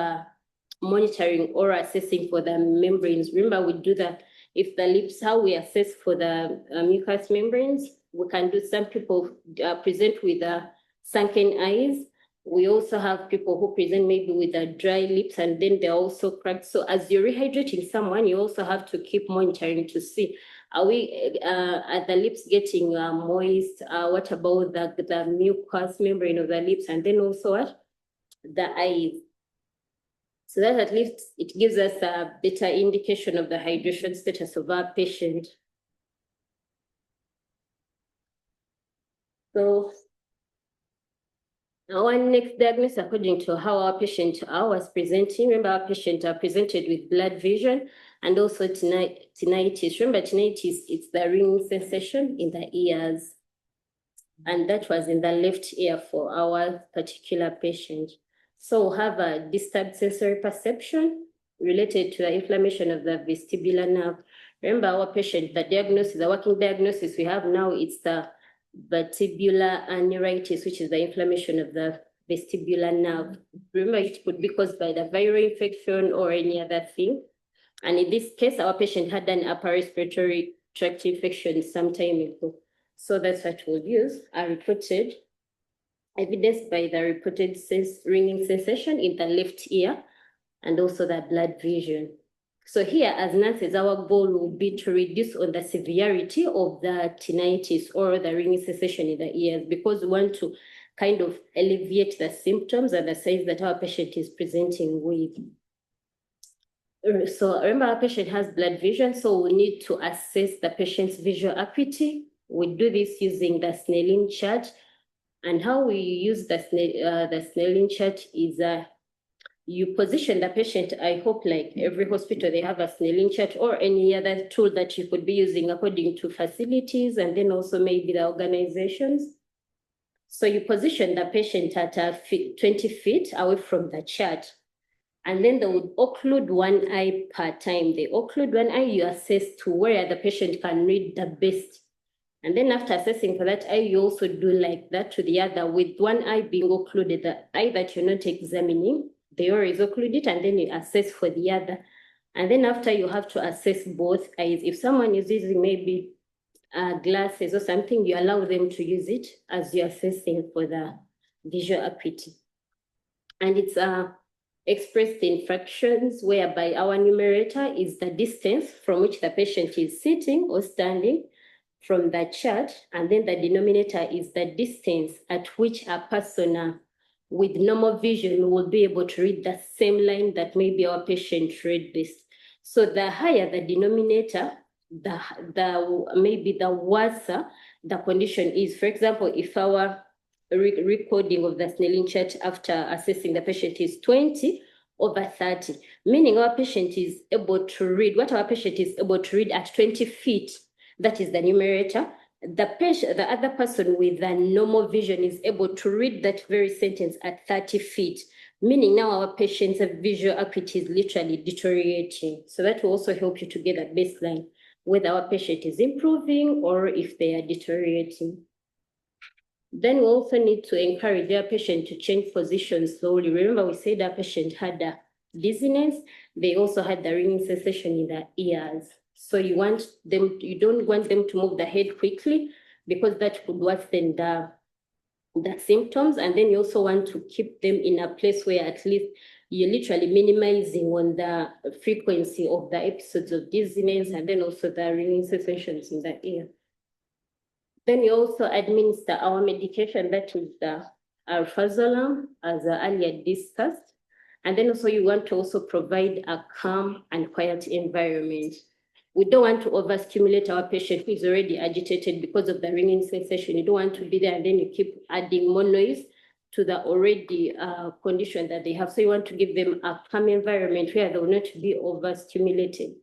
monitoring or assessing for the membranes. Remember, we do that if the lips, how we assess for the mucous membranes, we can do, some people present with sunken eyes. We also have people who present maybe with dry lips, and then they're also cracked. So as you're rehydrating someone, you also have to keep monitoring to see, are the lips getting moist? What about the mucous membrane of the lips? And then also what? The eyes. So that at least it gives us a better indication of the hydration status of our patient. So our next diagnosis, according to how our patient was presenting, remember our patient presented with blood vision and also tinnitus. Remember, tinnitus, it's the ringing sensation in the ears. And that was in the left ear for our particular patient. So we have a disturbed sensory perception related to the inflammation of the vestibular nerve. Remember our patient, the diagnosis, the working diagnosis we have now, it's the vestibular neuritis, which is the inflammation of the vestibular nerve. Remember, it could be caused by the viral infection or any other thing. And in this case, our patient had an upper respiratory tract infection some time ago. So that's what we'll use, a reported evidence by the reported ringing sensation in the left ear and also the blood vision. So here, as nurses, our goal will be to reduce on the severity of the tinnitus or the ringing sensation in the ears, because we want to kind of alleviate the symptoms and the signs that our patient is presenting with. So remember, our patient has blood vision, so we need to assess the patient's visual acuity. We do this using the Snellen chart. And how we use the Snellen chart is you position the patient. I hope like every hospital, they have a Snellen chart or any other tool that you could be using according to facilities and then also maybe the organizations. So you position the patient at 20 feet away from the chart. And then they would occlude one eye per time. They occlude one eye, you assess to where the patient can read the best. And then after assessing for that eye, you also do like that to the other, with one eye being occluded, the eye that you're not examining, they always occlude it, and then you assess for the other. And then after, you have to assess both eyes. If someone is using maybe glasses or something, you allow them to use it as you're assessing for the visual acuity. And it's expressed in fractions, whereby our numerator is the distance from which the patient is sitting or standing from the chart, and then the denominator is the distance at which a person with normal vision will be able to read the same line that maybe our patient read this. So the higher the denominator, maybe the worse the condition is. For example, if our recording of the Snelling chart after assessing the patient is 20/30, meaning our patient is able to read what our patient is able to read at 20 feet. That is the numerator. The other person with the normal vision is able to read that very sentence at 30 feet, meaning now our patient's visual acuity is literally deteriorating. So that will also help you to get a baseline, whether our patient is improving or if they are deteriorating. Then we also need to encourage our patient to change positions slowly. Remember, we said our patient had a dizziness. They also had the ringing sensation in their ears. So you don't want them to move the head quickly, because that could worsen the symptoms. And then you also want to keep them in a place where at least you're literally minimizing on the frequency of the episodes of dizziness, and then also the ringing sensations in the ear. Then you also administer our medication, that is the alprazolam, as earlier discussed. And then also you want to also provide a calm and quiet environment. We don't want to overstimulate our patient who is already agitated because of the ringing sensation. You don't want to be there and then you keep adding more noise to the already condition that they have. So you want to give them a calm environment where they will not be overstimulated.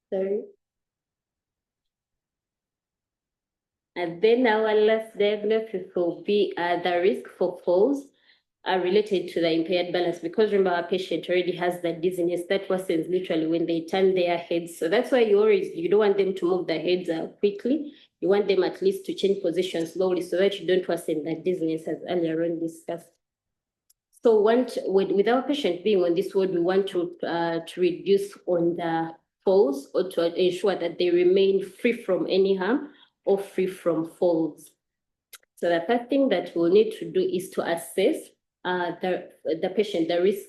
Sorry. And then our last diagnosis will be the risk for falls are related to the impaired balance, because remember our patient already has that dizziness that worsens literally when they turn their heads. So that's why you don't want them to move their heads quickly. You want them at least to change position slowly so that you don't worsen that dizziness, as earlier on discussed. So with our patient being on this ward, we want to reduce on the falls, or to ensure that they remain free from any harm or free from falls. So the first thing that we'll need to do is to assess the patient, the risk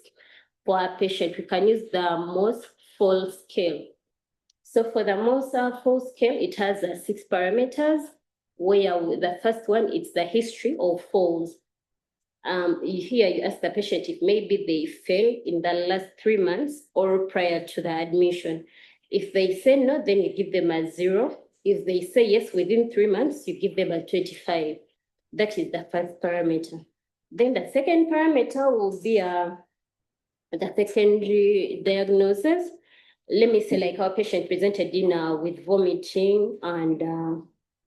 for our patient. We can use the Mohs fall scale. So for the Mohs fall scale, it has 6 parameters, where the first one is the history of falls. Here you ask the patient if maybe they fell in the last 3 months or prior to the admission. If they say no, then you give them a 0. If they say yes within 3 months, you give them a 25. That is the first parameter. Then the second parameter will be the secondary diagnosis. Let me say, like our patient presented in with vomiting and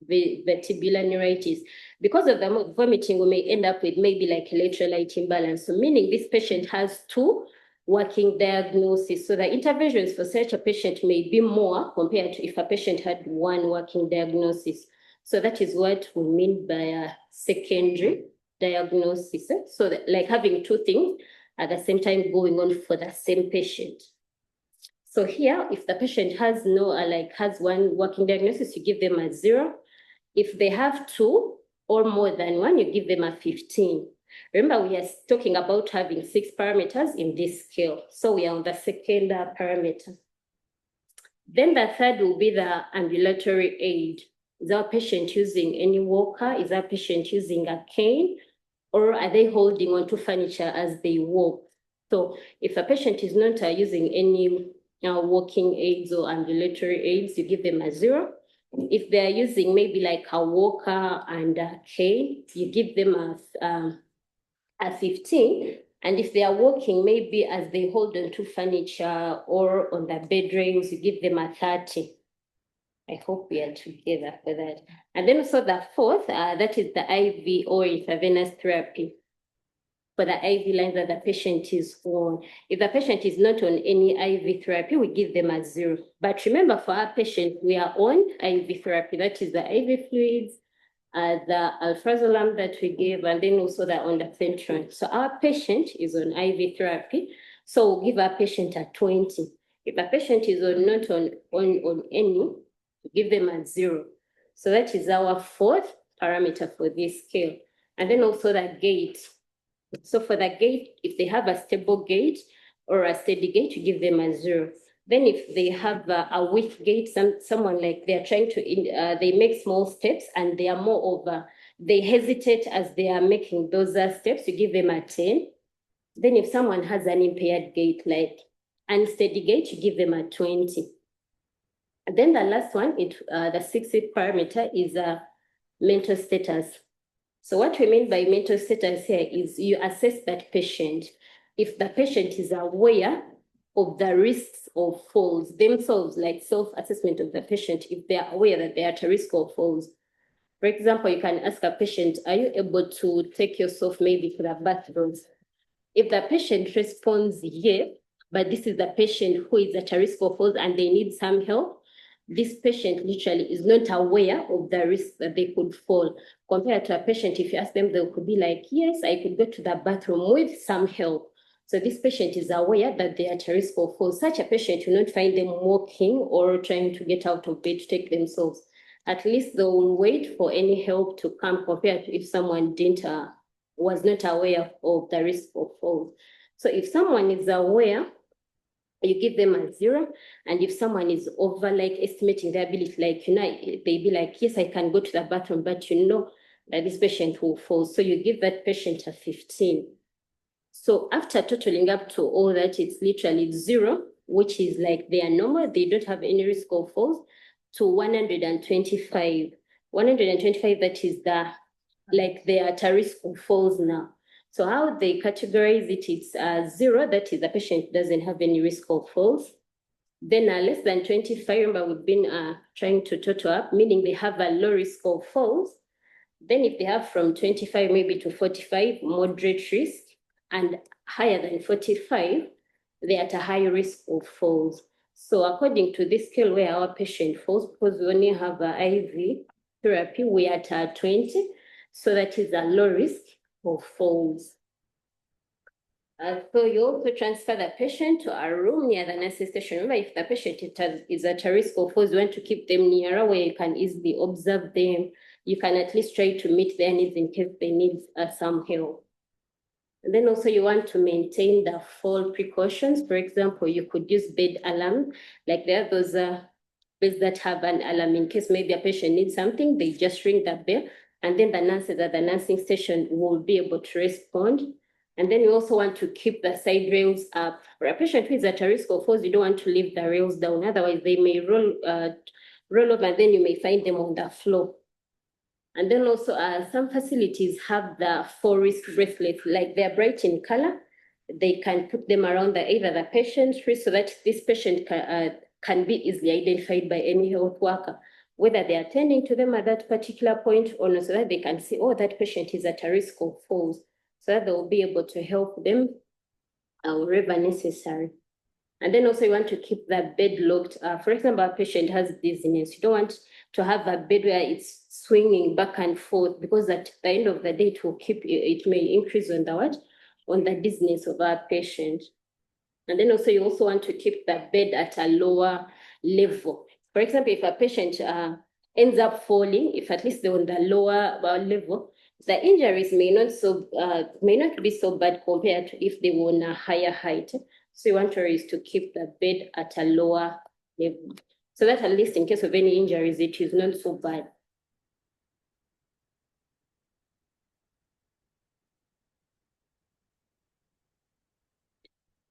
vestibular neuritis. Because of the vomiting, we may end up with maybe like electrolyte imbalance. So meaning this patient has 2 working diagnoses. So the interventions for such a patient may be more compared to if a patient had 1 working diagnosis. So that is what we mean by a secondary diagnosis. So that, like having 2 things at the same time going on for the same patient. So here, if the patient has has 1 working diagnosis, you give them a 0. If they have 2 or more than 1, you give them a 15. Remember, we are talking about having 6 parameters in this scale. So we are on the second parameter. Then the third will be the ambulatory aid. Is our patient using any walker? Is our patient using a cane? Or are they holding onto furniture as they walk? So if a patient is not using any walking aids or ambulatory aids, you give them a 0. If they're using maybe like a walker and a cane, you give them a 15. And if they are walking, maybe as they hold onto furniture or on the bed rails, you give them a 30. I hope we are together for that. And then also the fourth, that is the IV or intravenous therapy for the IV lines that the patient is on. If the patient is not on any IV therapy, we give them a 0. But remember, for our patient, we are on IV therapy. That is the IV fluids, the alprazolam that we give, and then also the ondansetron. So our patient is on IV therapy. So we'll give our patient a 20. If a patient is not on any, give them a 0. So that is our fourth parameter for this scale. And then also the gait. So for the gait, if they have a stable gait or a steady gait, you give them a 0. Then if they have a weak gait, someone like they're trying to, they make small steps and they are more of they hesitate as they are making those steps, you give them a 10. Then if someone has an impaired gait, like unsteady gait, you give them a 20. And then the last one, the sixth parameter is mental status. So what we mean by mental status here is you assess that patient. If the patient is aware of the risks of falls themselves, like self-assessment of the patient, if they are aware that they are at a risk of falls. For example, you can ask a patient, are you able to take yourself maybe to the bathroom? If the patient responds yes, but this is the patient who is at a risk of falls and they need some help, this patient literally is not aware of the risk that they could fall. Compared to a patient, if you ask them, they could be like, yes, I could go to the bathroom with some help. So this patient is aware that they are at a risk of fall. Such a patient, you will not find them walking or trying to get out of bed to take themselves. At least they will wait for any help to come, compared to if someone was not aware of the risk of fall. So if someone is aware, you give them a 0. And if someone is over estimating their ability, they be like, yes, I can go to the bathroom, but you know that this patient will fall. So you give that patient a 15. So after totaling up to all that, it's literally 0, which is like they are normal, they don't have any risk of falls, to 125. 125, that is they are at a risk of falls now. So how they categorize it, it's 0, that is the patient doesn't have any risk of falls. Then less than 25, remember we've been trying to total up, meaning they have a low risk of falls. Then if they have from 25 maybe to 45, moderate risk, and higher than 45, they're at a high risk of falls. So according to this scale where our patient falls, because we only have IV therapy, we are at 20. So that is a low risk of falls. So you also transfer the patient to a room near the nursing station. Remember, if the patient is at a risk of falls, you want to keep them nearer where you can easily observe them. You can at least try to meet their needs in case they need some help. And then also you want to maintain the fall precautions. For example, you could use bed alarm. Like there are those beds that have an alarm in case maybe a patient needs something, they just ring the bell, and then the nurses at the nursing station will be able to respond. And then you also want to keep the side rails up. For a patient who is at a risk of falls, you don't want to leave the rails down. Otherwise, they may roll over, and then you may find them on the floor. And then also some facilities have the fall risk bracelets, like they're bright in color. They can put them around either the patient's wrist so that this patient can be easily identified by any health worker, whether they are attending to them at that particular point or not, so that they can see, oh, that patient is at a risk of falls, so that they will be able to help them wherever necessary. And then also you want to keep the bed locked. For example, a patient has dizziness. You don't want to have a bed where it's swinging back and forth, because at the end of the day, it may increase on the dizziness of our patient. And then also you also want to keep the bed at a lower level. For example, if a patient ends up falling, if at least they're on the lower level, the injuries may not be so bad compared to if they were on a higher height. So you want to keep the bed at a lower level, so that at least in case of any injuries, it is not so bad.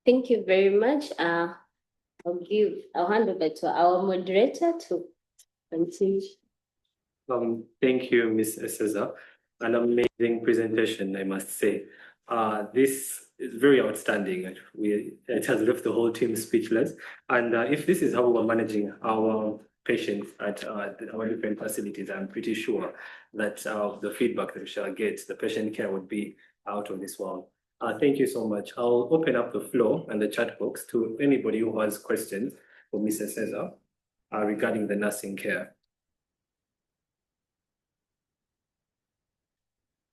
Thank you very much. I'll hand over to our moderator to continue. Thank you, Ms. Eseza. An amazing presentation, I must say. This is very outstanding. It has left the whole team speechless. And if this is how we're managing our patients at our different facilities, I'm pretty sure that the feedback that we shall get, the patient care would be out of this world. Thank you so much. I'll open up the floor and the chat box to anybody who has questions for Ms. Eseza regarding the nursing care.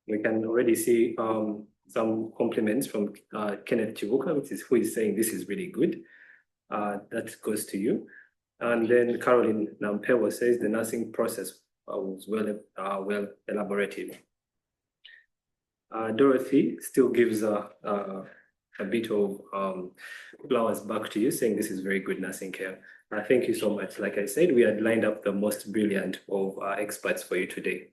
We can already see some compliments from Kenneth Chibuka, who is saying this is really good. that goes to you. And then Caroline Nampewa says the nursing process was well elaborated. Dorothy still gives a bit of flowers back to you, saying this is very good nursing care. Thank you so much. Like I said, we had lined up the most brilliant of experts for you today.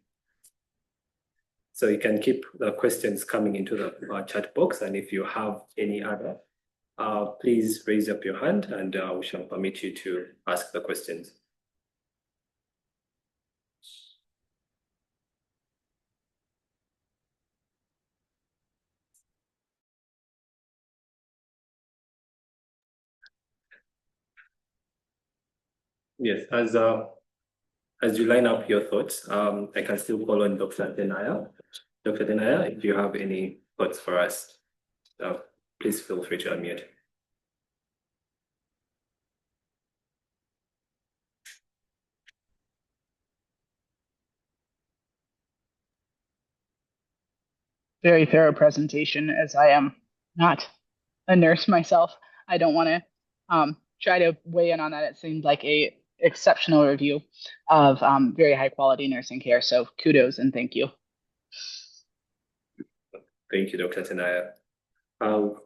So you can keep the questions coming into the chat box, and if you have any other, please raise up your hand and we shall permit you to ask the questions. Yes, as you line up your thoughts, I can still call on Dr. Denaya. Dr. Denaya, if you have any thoughts for us, please feel free to unmute. Very thorough presentation, as I am not a nurse myself. I don't want to try to weigh in on that. It seemed like a exceptional review of very high quality nursing care. So kudos and thank you. Thank you, Dr. Tenaya.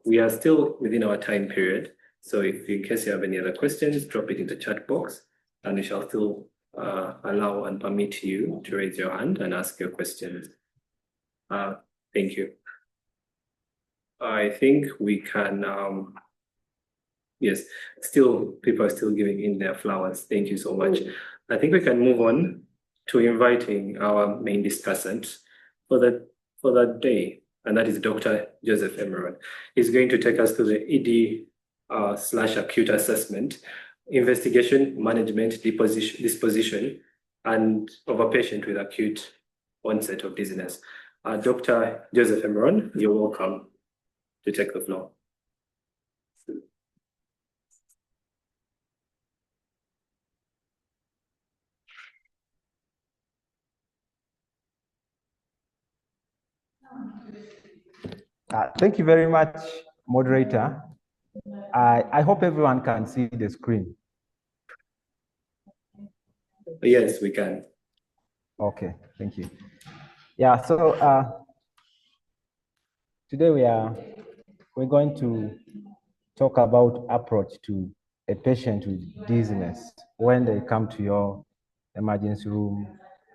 We are still within our time period. So if in case you have any other questions, drop it in the chat box and we shall still allow and permit you to raise your hand and ask your questions. Thank you. I think we can, yes, still people are still giving in their flowers. Thank you so much. I think we can move on to inviting our main discussant for the day, and that is Dr. Joseph Emeron. He's going to take us to the ED/acute assessment, investigation, management, disposition, and of a patient with acute onset of dizziness. Dr. Joseph Emeron, you're welcome to take the floor. Thank you very much, moderator. I hope everyone can see the screen. Yes, we can. Okay, thank you. Yeah, so today we're going to talk about approach to a patient with dizziness when they come to your emergency room,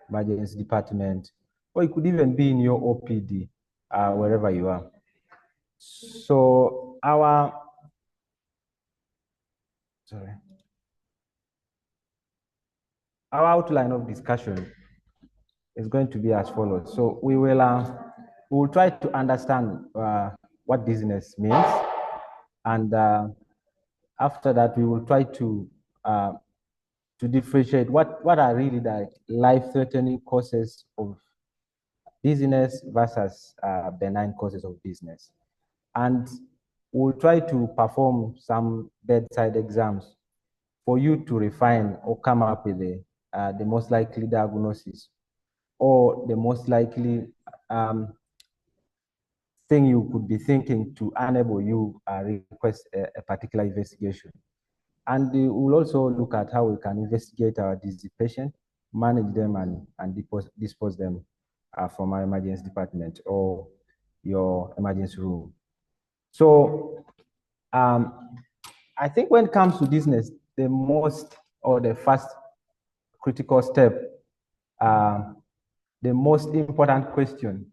emergency department, or it could even be in your OPD, wherever you are. So our outline of discussion is going to be as follows. So we will try to understand what dizziness means, and after that we will try to differentiate what are really the life-threatening causes of dizziness versus benign causes of dizziness. And we'll try to perform some bedside exams for you to refine or come up with the most likely diagnosis or the most likely thing you could be thinking to enable you request a particular investigation. And we'll also look at how we can investigate our dizzy patient, manage them, and dispose them from our emergency department or your emergency room. So I think when it comes to dizziness, the most or the first critical step, the most important question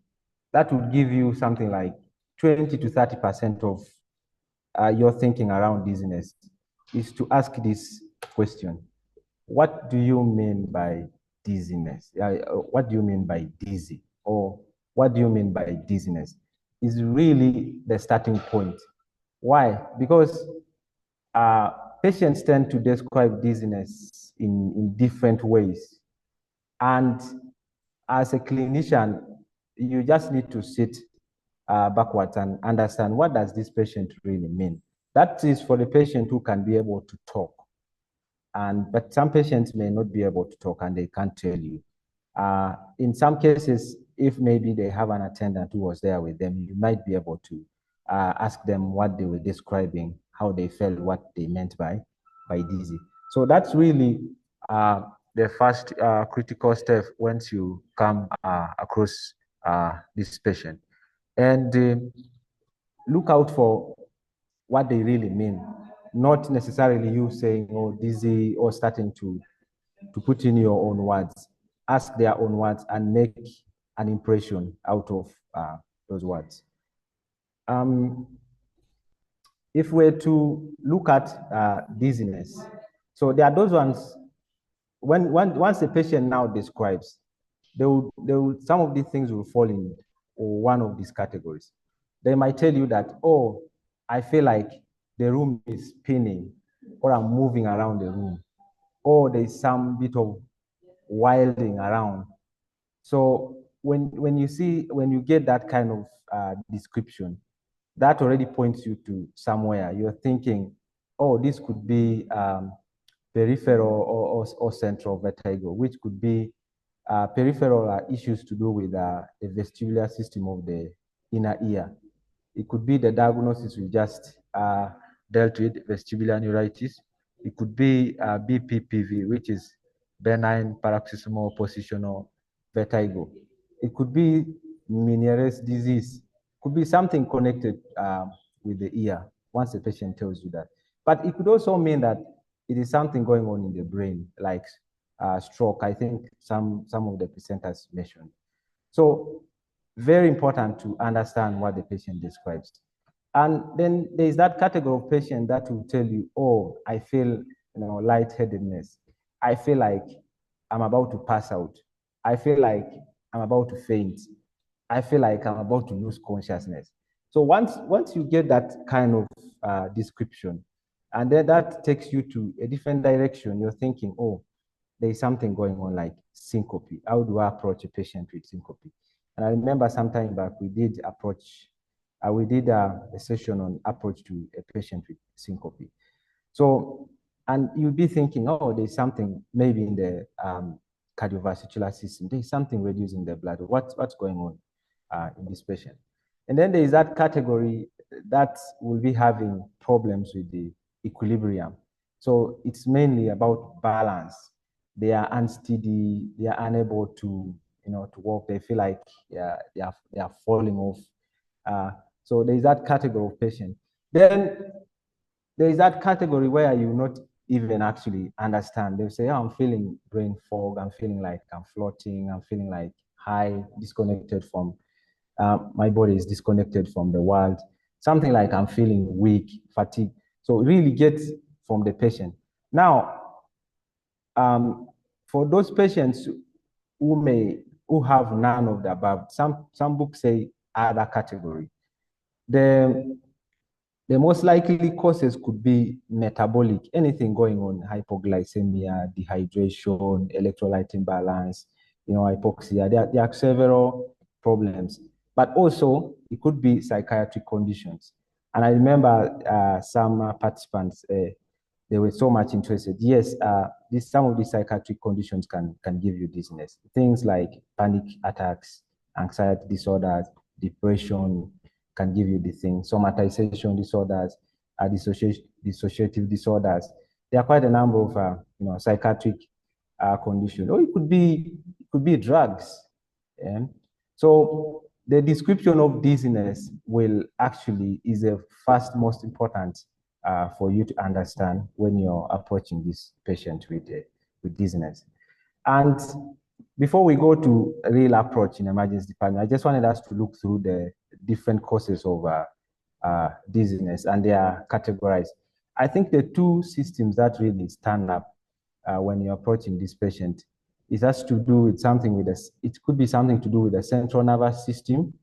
that would give you something like 20 to 30% of your thinking around dizziness is to ask this question: what do you mean by dizziness? What do you mean by dizzy? Or what do you mean by dizziness? Is really the starting point. Why? Because patients tend to describe dizziness in different ways. And as a clinician, you just need to sit backwards and understand, what does this patient really mean? That is for the patient who can be able to talk. But some patients may not be able to talk and they can't tell you. In some cases, if maybe they have an attendant who was there with them, you might be able to ask them what they were describing, how they felt, what they meant by dizzy. So that's really the first critical step once you come across this patient. And look out for what they really mean, not necessarily you saying, oh, dizzy, or starting to put in your own words. Ask their own words and make an impression out of those words. If we're to look at dizziness, so there are those ones, once the patient now describes, some of these things will fall in one of these categories. They might tell you that, oh, I feel like the room is spinning, or I'm moving around the room, or there's some bit of wilding around. So when you get that kind of description, that already points you to somewhere. You're thinking, oh, this could be peripheral or central vertigo, which could be peripheral issues to do with the vestibular system of the inner ear. It could be the diagnosis we just dealt with, vestibular neuritis. It could be BPPV, which is benign paroxysmal positional vertigo. It could be Meniere's disease. It could be something connected with the ear, once the patient tells you that. But it could also mean that it is something going on in the brain, like stroke. I think some of the presenters mentioned. So very important to understand what the patient describes. And then there's that category of patient that will tell you, oh, I feel lightheadedness. I feel like I'm about to pass out. I feel like I'm about to faint. I feel like I'm about to lose consciousness. So once you get that kind of description, and then that takes you to a different direction, you're thinking, oh, there's something going on like syncope. How do I approach a patient with syncope? And I remember some time back, we did a session on approach to a patient with syncope. So, and you'd be thinking, oh, there's something maybe in the cardiovascular system. There's something reducing the blood. What's going on in this patient? And then there's that category that will be having problems with the equilibrium. So it's mainly about balance. They are unsteady. They are unable to walk. They feel like they are falling off. So there's that category of patient. Then there's that category where you not even actually understand. They'll say, oh, I'm feeling brain fog. I'm feeling like I'm floating. I'm feeling like high, disconnected from, my body is disconnected from the world. Something like I'm feeling weak, fatigue. So really get from the patient. Now, for those patients who have none of the above, some books say other category. The most likely causes could be metabolic, anything going on, hypoglycemia, dehydration, electrolyte imbalance, hypoxia. There are several problems, but also it could be psychiatric conditions. And I remember some participants, they were so much interested. Yes, some of these psychiatric conditions can give you dizziness. Things like panic attacks, anxiety disorders, depression can give you the thing. Somatization disorders, dissociative disorders. There are quite a number of psychiatric conditions. Or it could be drugs. Yeah? So the description of dizziness is the first most important for you to understand when you're approaching this patient with dizziness. And before we go to a real approach in emergency department, I just wanted us to look through the different causes of dizziness, and they are categorized. I think the two systems that really stand up when you're approaching this patient, it has to do with something with it could be something to do with the central nervous system.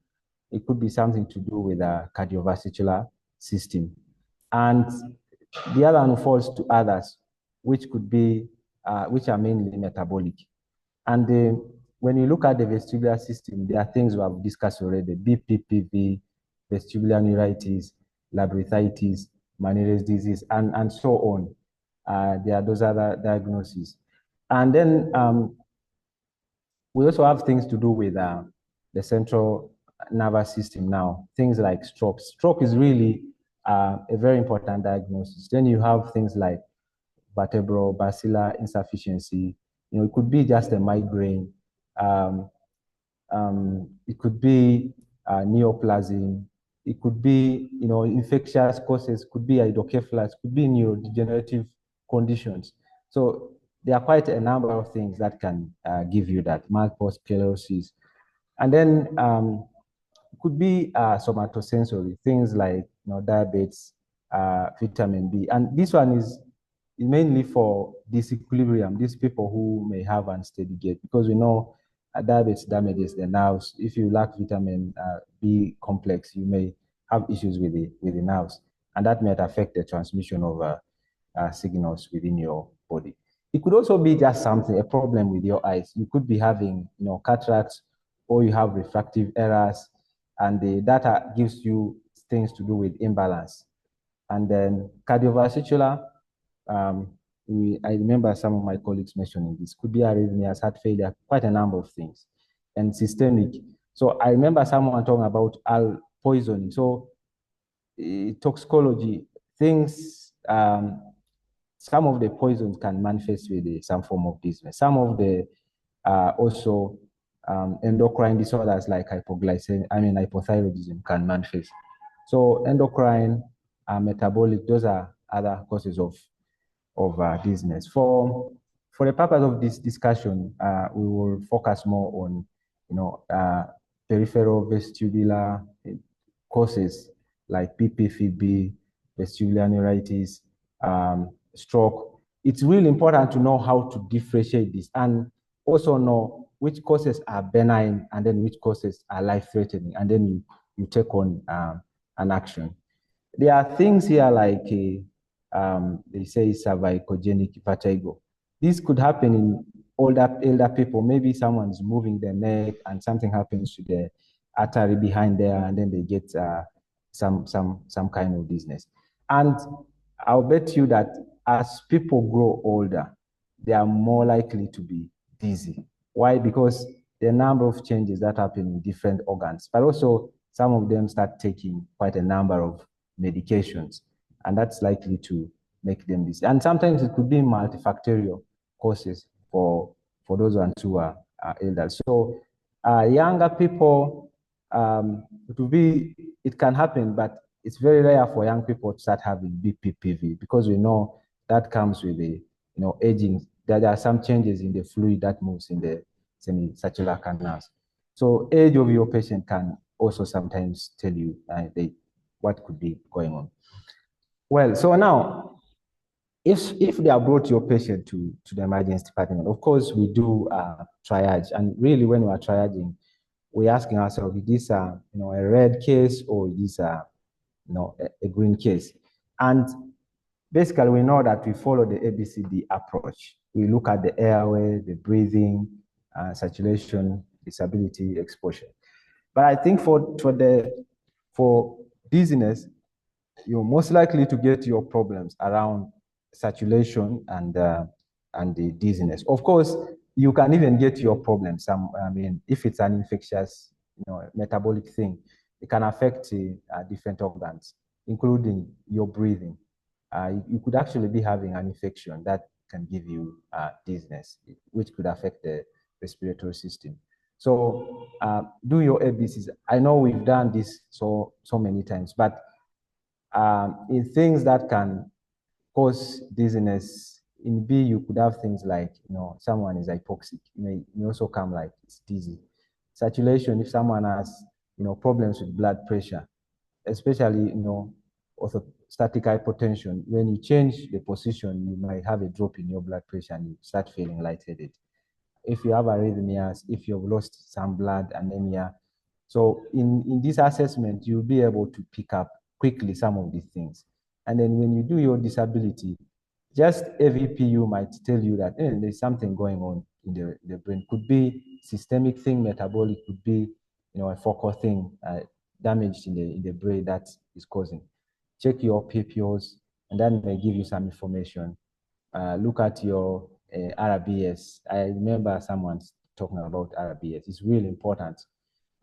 It could be something to do with the cardiovascular system. And the other one falls to others, which are mainly metabolic. And when you look at the vestibular system, there are things we have discussed already: BPPV, vestibular neuritis, labyrinthitis, Meniere's disease, and so on. There are those other diagnoses. And then we also have things to do with the central nervous system now, things like stroke. Stroke is really a very important diagnosis. Then you have things like vertebral basilar insufficiency. It could be just a migraine. It could be neoplasm. It could be, infectious causes. Could be hydrocephalus. Could be neurodegenerative conditions. So there are quite a number of things that can give you that multiple sclerosis, and then could be somatosensory things like diabetes, vitamin B, and this one is mainly for disequilibrium. These people who may have unsteady gait, because we know diabetes damages the nerves. If you lack vitamin B complex, you may have issues with the nerves, and that might affect the transmission of signals within your body. It could also be just a problem with your eyes. You could be having, cataracts, or you have refractive errors, and the data gives you things to do with imbalance. And then cardiovascular, I remember some of my colleagues mentioning this. Could be arrhythmias, heart failure, quite a number of things, and systemic. So I remember someone talking about poisoning. So toxicology, things, some of the poisons can manifest with some form of dizziness. Some of the also endocrine disorders like hypothyroidism can manifest. So endocrine, metabolic, those are other causes of dizziness. For the purpose of this discussion, we will focus more on, peripheral vestibular causes like PPVB, vestibular neuritis, stroke. It's really important to know how to differentiate this and also know which causes are benign and then which causes are life-threatening, and then you take on an action. There are things here like they say cervicogenic vertigo. This could happen in elder people. Maybe someone's moving their neck and something happens to the artery behind there, and then they get some kind of dizziness. And I'll bet you that as people grow older, they are more likely to be dizzy. Why? Because the number of changes that happen in different organs, but also some of them start taking quite a number of medications, and that's likely to make them dizzy. And sometimes it could be multifactorial causes for those ones who are elder. So younger people, it can happen, but it's very rare for young people to start having BPPV, because we know that comes with the aging. There are some changes in the fluid that moves in the semicircular canals. So age of your patient can also sometimes tell you what could be going on. Well, so now, if they have brought your patient to the emergency department, of course we do triage, and really when we are triaging, we're asking ourselves, is this a red case or is this a green case? And basically we know that we follow the ABCD approach. We look at the airway, the breathing, saturation, disability, exposure. But I think for dizziness, you're most likely to get your problems around saturation and the dizziness. Of course, you can even get your problems. If it's an infectious, metabolic thing, it can affect different organs, including your breathing. You could actually be having an infection that can give you dizziness, which could affect the respiratory system. So do your ABCs. I know we've done this so many times, but in things that can cause dizziness, in B, you could have things like, someone is hypoxic. It may also come like it's dizzy. Saturation, if someone has, problems with blood pressure, especially, orthostatic hypotension, when you change the position, you might have a drop in your blood pressure and you start feeling lightheaded. If you have arrhythmias, if you've lost some blood, anemia. So in this assessment, you'll be able to pick up quickly some of these things. And then when you do your disability, just AVPU might tell you that there's something going on in the brain. Could be systemic thing, metabolic, could be a focal thing, damaged in the brain that is causing. Check your PPOs, and that may give you some information. Look at your RBS. I remember someone talking about RBS. It's really important.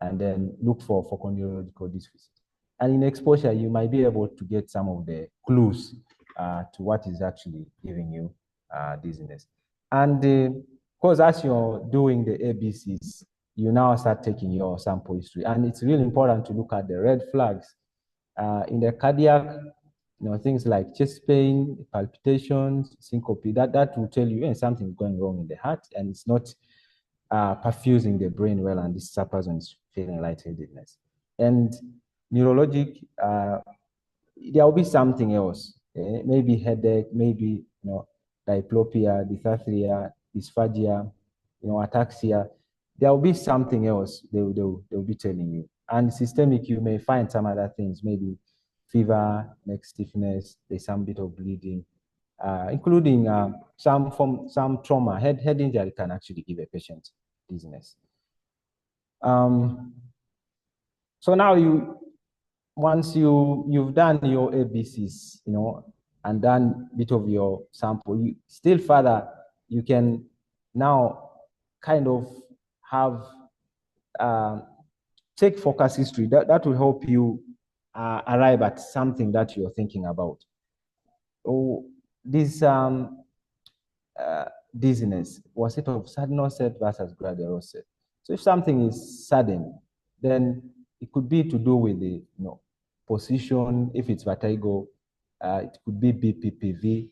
And then look for neurological dysfunction. And in exposure, you might be able to get some of the clues to what is actually giving you dizziness. And of course, as you're doing the ABCs, you now start taking your sample history. And it's really important to look at the red flags in the cardiac, things like chest pain, palpitations, syncope, that will tell you something's going wrong in the heart and it's not perfusing the brain well, and this person is feeling lightheadedness. And neurologic, there will be something else, maybe headache, maybe diplopia, dysarthria, dysphagia, ataxia. There will be something else they'll be telling you. And systemic, you may find some other things, maybe fever, neck stiffness, there's some bit of bleeding, including some trauma. Head injury can actually give a patient dizziness. So now once you've done your ABCs, and done a bit of your sample, still further, you can now kind of have take focus history. That will help you arrive at something that you're thinking about. Oh, this dizziness, was it of sudden onset versus gradual onset? So if something is sudden, then it could be to do with the position. If it's vertigo, it could be BPPV.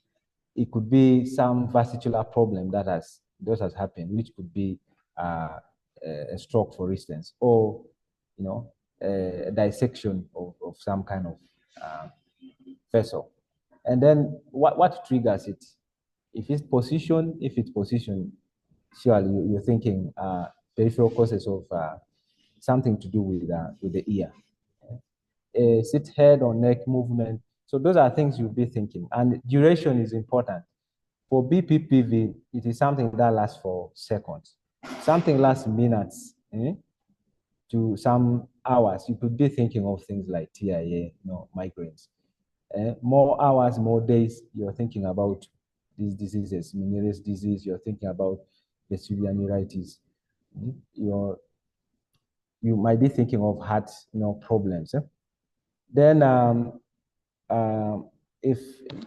It could be some vascular problem that has happened, which could be a stroke, for instance, or a dissection of some kind of vessel. And then what triggers it? If it's position, surely you're thinking peripheral causes of something to do with the ear. Is it head or neck movement? So those are things you'll be thinking. And duration is important. For BPPV, it is something that lasts for seconds. Something lasts minutes to some hours. You could be thinking of things like TIA, migraines. More hours, more days, you're thinking about these diseases, Meniere's disease, you're thinking about vestibular neuritis. You might be thinking of heart, problems. Then if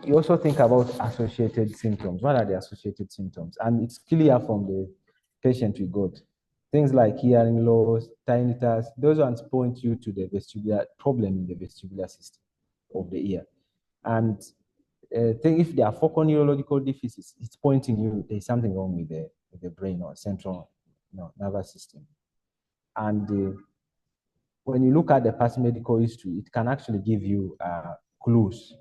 you also think about associated symptoms, what are the associated symptoms? And it's clear from the patient we got. Things like hearing loss, tinnitus, those ones point you to the vestibular problem in the vestibular system of the ear. And if there are focal neurological deficits, it's pointing you there's something wrong with the brain or central nervous system. And when you look at the past medical history, it can actually give you clues.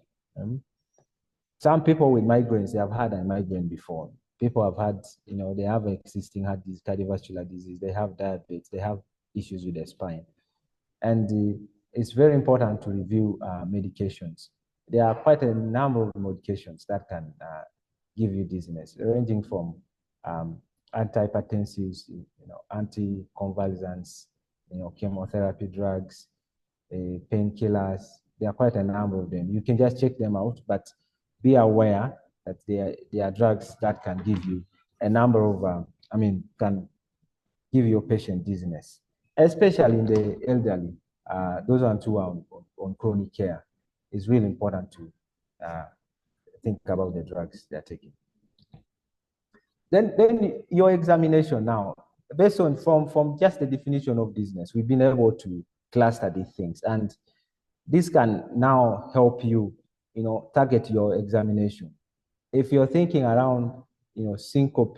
Some people with migraines, they have had a migraine before. People have had, they have existing heart disease, cardiovascular disease, they have diabetes, they have issues with their spine. And it's very important to review medications. There are quite a number of medications that can give you dizziness, ranging from antihypertensives, anticonvulsants, chemotherapy drugs, painkillers. There are quite a number of them. You can just check them out, but be aware that there are drugs that can give you a number of, can give your patient dizziness, especially in the elderly. Those ones who are on chronic care. It's really important to think about the drugs they're taking. Then your examination now, based on from just the definition of dizziness, we've been able to cluster these things, and this can now help you, target your examination. If you're thinking around, syncope,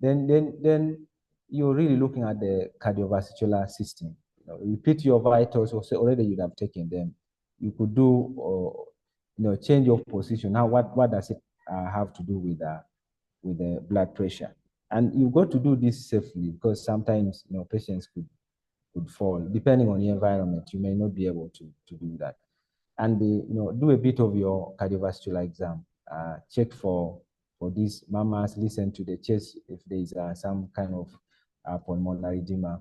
then you're really looking at the cardiovascular system. Repeat your vitals, so already you'd have taken them. You could do, change of position. Now, what does it have to do with the blood pressure? And you've got to do this safely, because sometimes, patients could fall. Depending on the environment, you may not be able to do that. And do a bit of your cardiovascular exam. Check for these mammals, listen to the chest if there is some kind of pulmonary edema.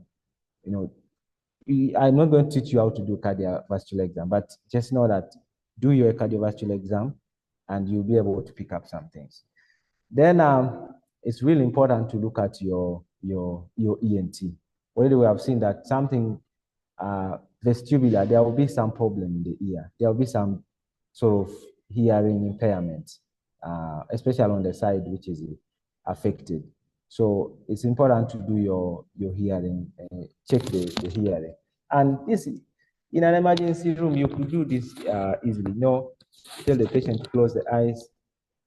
I'm not going to teach you how to do cardiovascular exam, but just know that do your cardiovascular exam and you'll be able to pick up some things. Then it's really important to look at your ENT. Already we have seen that something vestibular, there will be some problem in the ear. There will be some sort of hearing impairment, especially on the side which is affected. So it's important to do your hearing, check the hearing. And this, in an emergency room, you could do this easily. Tell the patient to close the eyes,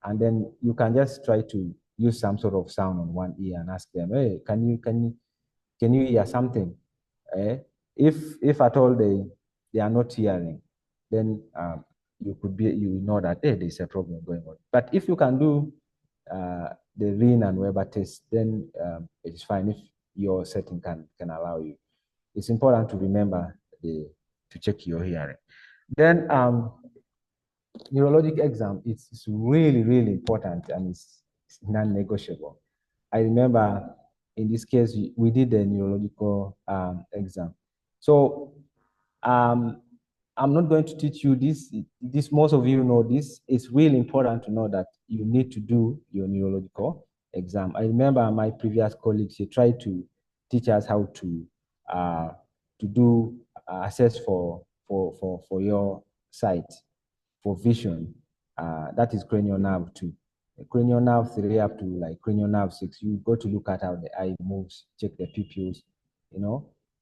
and then you can just try to use some sort of sound on one ear and ask them, hey, can you hear something? If at all they are not hearing, then you know that, hey, there's a problem going on. But if you can do the Rhin and Weber test, then it's fine if your setting can allow you. It's important to remember to check your hearing. Then neurologic exam, it's really, really important, and it's non-negotiable. I remember in this case, we did the neurological exam. So I'm not going to teach you this. Most of you know this. It's really important to know that you need to do your neurological exam. I remember my previous colleagues, they tried to teach us how to do assess for your sight, for vision. That is cranial nerve 2. Cranial nerve 3 up to like cranial nerve 6. You go to look at how the eye moves, check the pupils.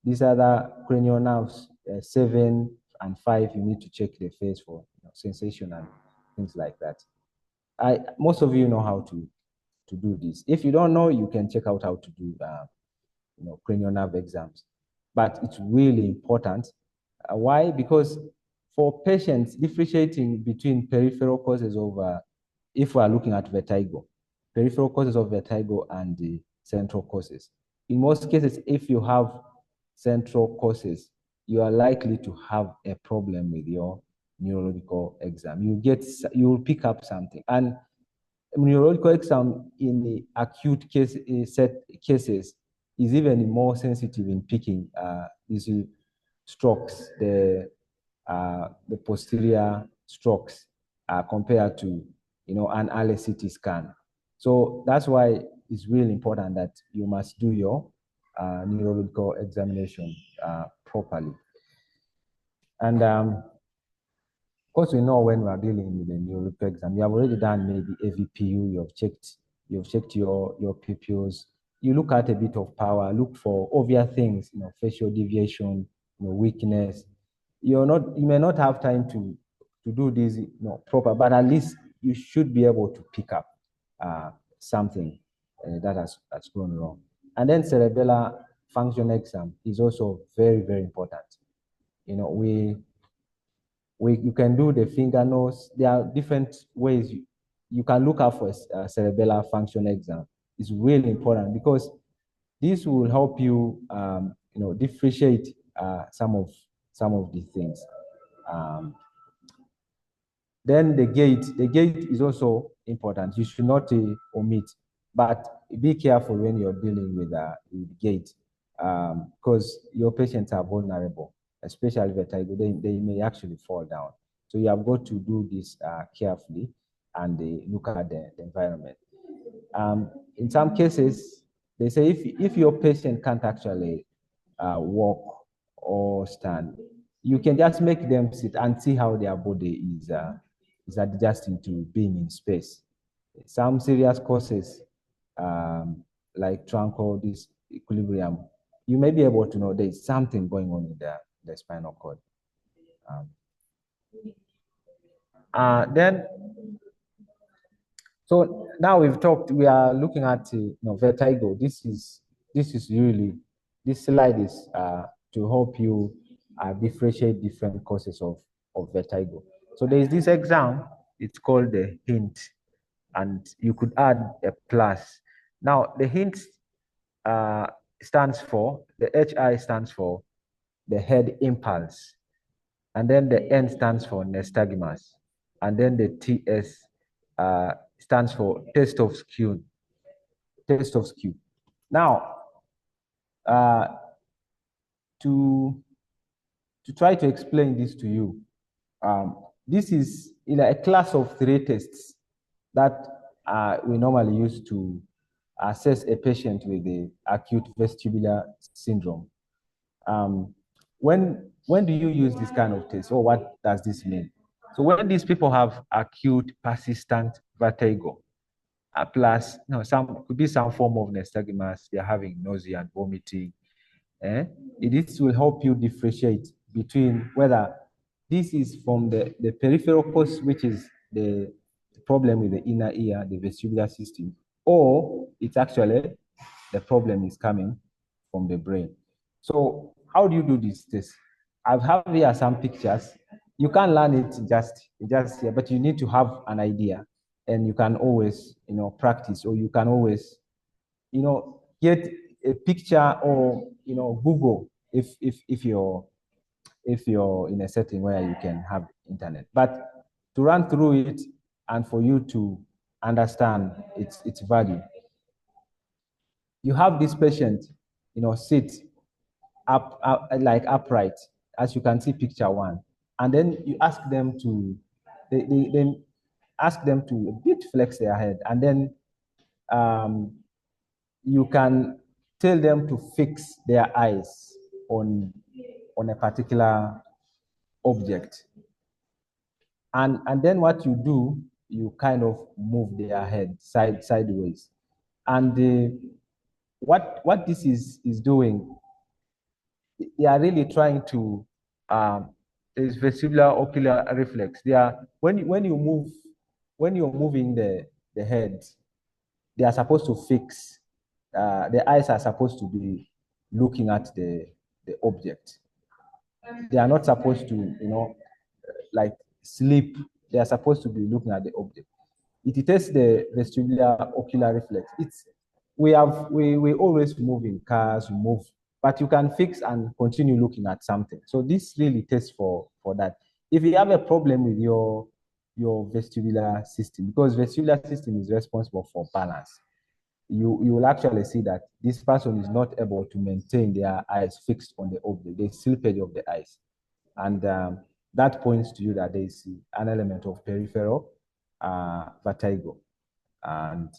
These other cranial nerves 7 and 5, you need to check the face for sensation and things like that. Most of you know how to do this. If you don't know, you can check out how to do cranial nerve exams. But it's really important. Why? Because for patients, differentiating between peripheral causes of, if we are looking at vertigo, peripheral causes of vertigo and the central causes. In most cases, if you have central causes, you are likely to have a problem with your neurological exam. You will pick up something. And neurological exam in the acute cases is even more sensitive in picking these strokes, the posterior strokes, compared to an early CT scan. So that's why it's really important that you must do your neurological examination properly. And of course, we know when we are dealing with the neurological exam, you have already done maybe AVPU, you've checked your pupils. You look at a bit of power, look for obvious things, facial deviation, weakness. You may not have time to do this proper, but at least you should be able to pick up something that has gone wrong. And then cerebellar function exam is also very, very important. You can do the finger nose. There are different ways you can look out for a cerebellar function exam. It's really important because this will help you, differentiate some of the things. Then the gait is also important. You should not omit, but be careful when you're dealing with gait, because your patients are vulnerable, especially vertigo. They may actually fall down. So you have got to do this carefully and look at the environment. In some cases, they say if your patient can't actually walk or stand, you can just make them sit and see how their body is adjusting to being in space. Some serious causes, like truncal disequilibrium, you may be able to know there's something going on in the spinal cord. So now we are looking at vertigo. This slide is to help you differentiate different causes of vertigo. So there is this exam, it's called the HINT, and you could add a plus. Now the HINT stands for, the HI stands for the head impulse, and then the N stands for nystagmus, and then the TS stands for test of skew. Now, to try to explain this to you, this is a class of 3 tests that we normally use to assess a patient with the acute vestibular syndrome. when do you use this kind of test, or what does this mean? So when these people have acute persistent vertigo, plus some could be some form of nystagmus, they're having nausea and vomiting, this will help you differentiate between whether this is from the peripheral cause, which is the problem with the inner ear, the vestibular system, or it's actually the problem is coming from the brain. So how do you do this test? I have here some pictures. You can't learn it just here, but you need to have an idea, and you can always practice, or you can always get a picture, or Google if you're in a setting where you can have internet. But to run through it and for you to understand its value, you have this patient sit up like upright, as you can see picture one, and then you ask them to they ask them to a bit flex their head, and then you can tell them to fix their eyes on a particular object. And then what you do, you kind of move their head sideways. And what this is doing, they are really trying to is vestibular ocular reflex. They are when you're moving the head, they are supposed to fix. The eyes are supposed to be looking at the object. They are not supposed to, like sleep. They are supposed to be looking at the object. It tests the vestibular ocular reflex. We always move in cars, we move, but you can fix and continue looking at something. So this really tests for that. If you have a problem with your vestibular system, because vestibular system is responsible for balance, you will actually see that this person is not able to maintain their eyes fixed on the object, the slippage of the eyes. And that points to you that there is an element of peripheral vertigo. And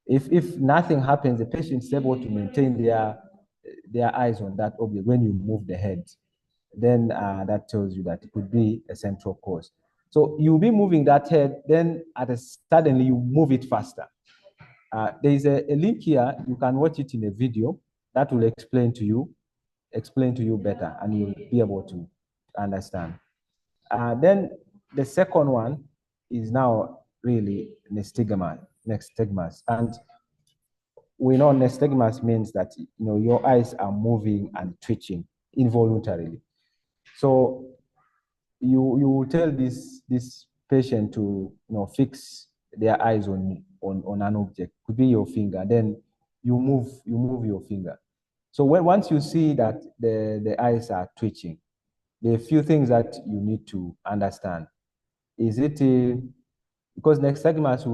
if nothing happens, the patient is able to maintain their eyes on that object when you move the head, then that tells you that it could be a central cause. So you'll be moving that head, then suddenly you move it faster. There is a link here. You can watch it in a video that will explain to you better, and you'll be able to understand. Then the second one is now really nystagmus. And we know nystagmus means that your eyes are moving and twitching involuntarily. So you will tell this patient to fix their eyes on an object. Could be your finger. Then you move your finger. So once you see that the eyes are twitching, there are a few things that you need to understand. Is it because nystagmus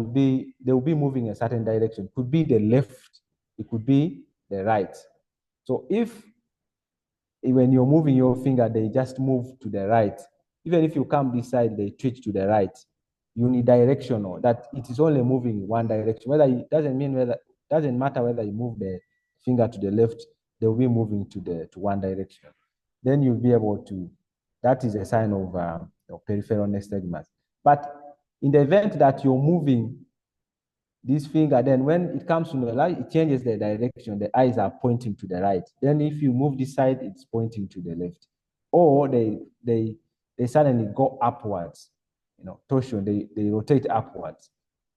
they will be moving a certain direction. Could be the left, it could be the right. So if when you're moving your finger, they just move to the right. Even if you come this side, they twitch to the right. Unidirectional, that it is only moving in one direction. Doesn't matter whether you move the finger to the left, they will be moving to one direction. Then you'll be able to. That is a sign of peripheral nystagmus. But in the event that you're moving this finger, then when it comes to the light, it changes the direction. The eyes are pointing to the right. Then if you move this side, it's pointing to the left. Or they suddenly go upwards, torsion, they rotate upwards.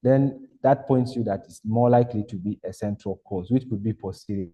Then that points you that it's more likely to be a central cause, which could be posterior.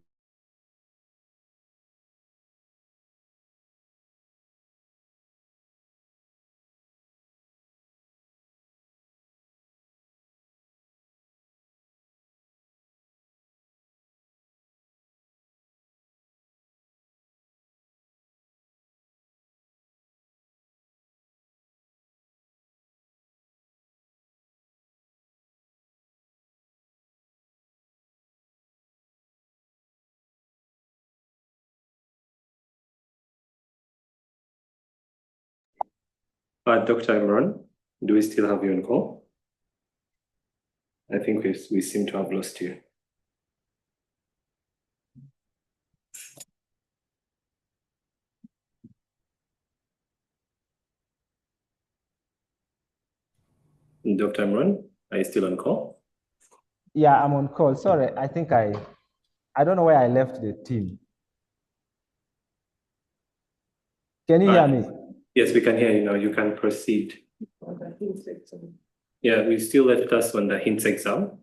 Dr. Imran, do we still have you on call? I think we seem to have lost you. Dr. Imran, are you still on call? Yeah, I'm on call. Sorry, I think I don't know where I left the team. Can you hear me? Yes, we can hear you now. You can proceed. Yeah, we still left us on the hints exam.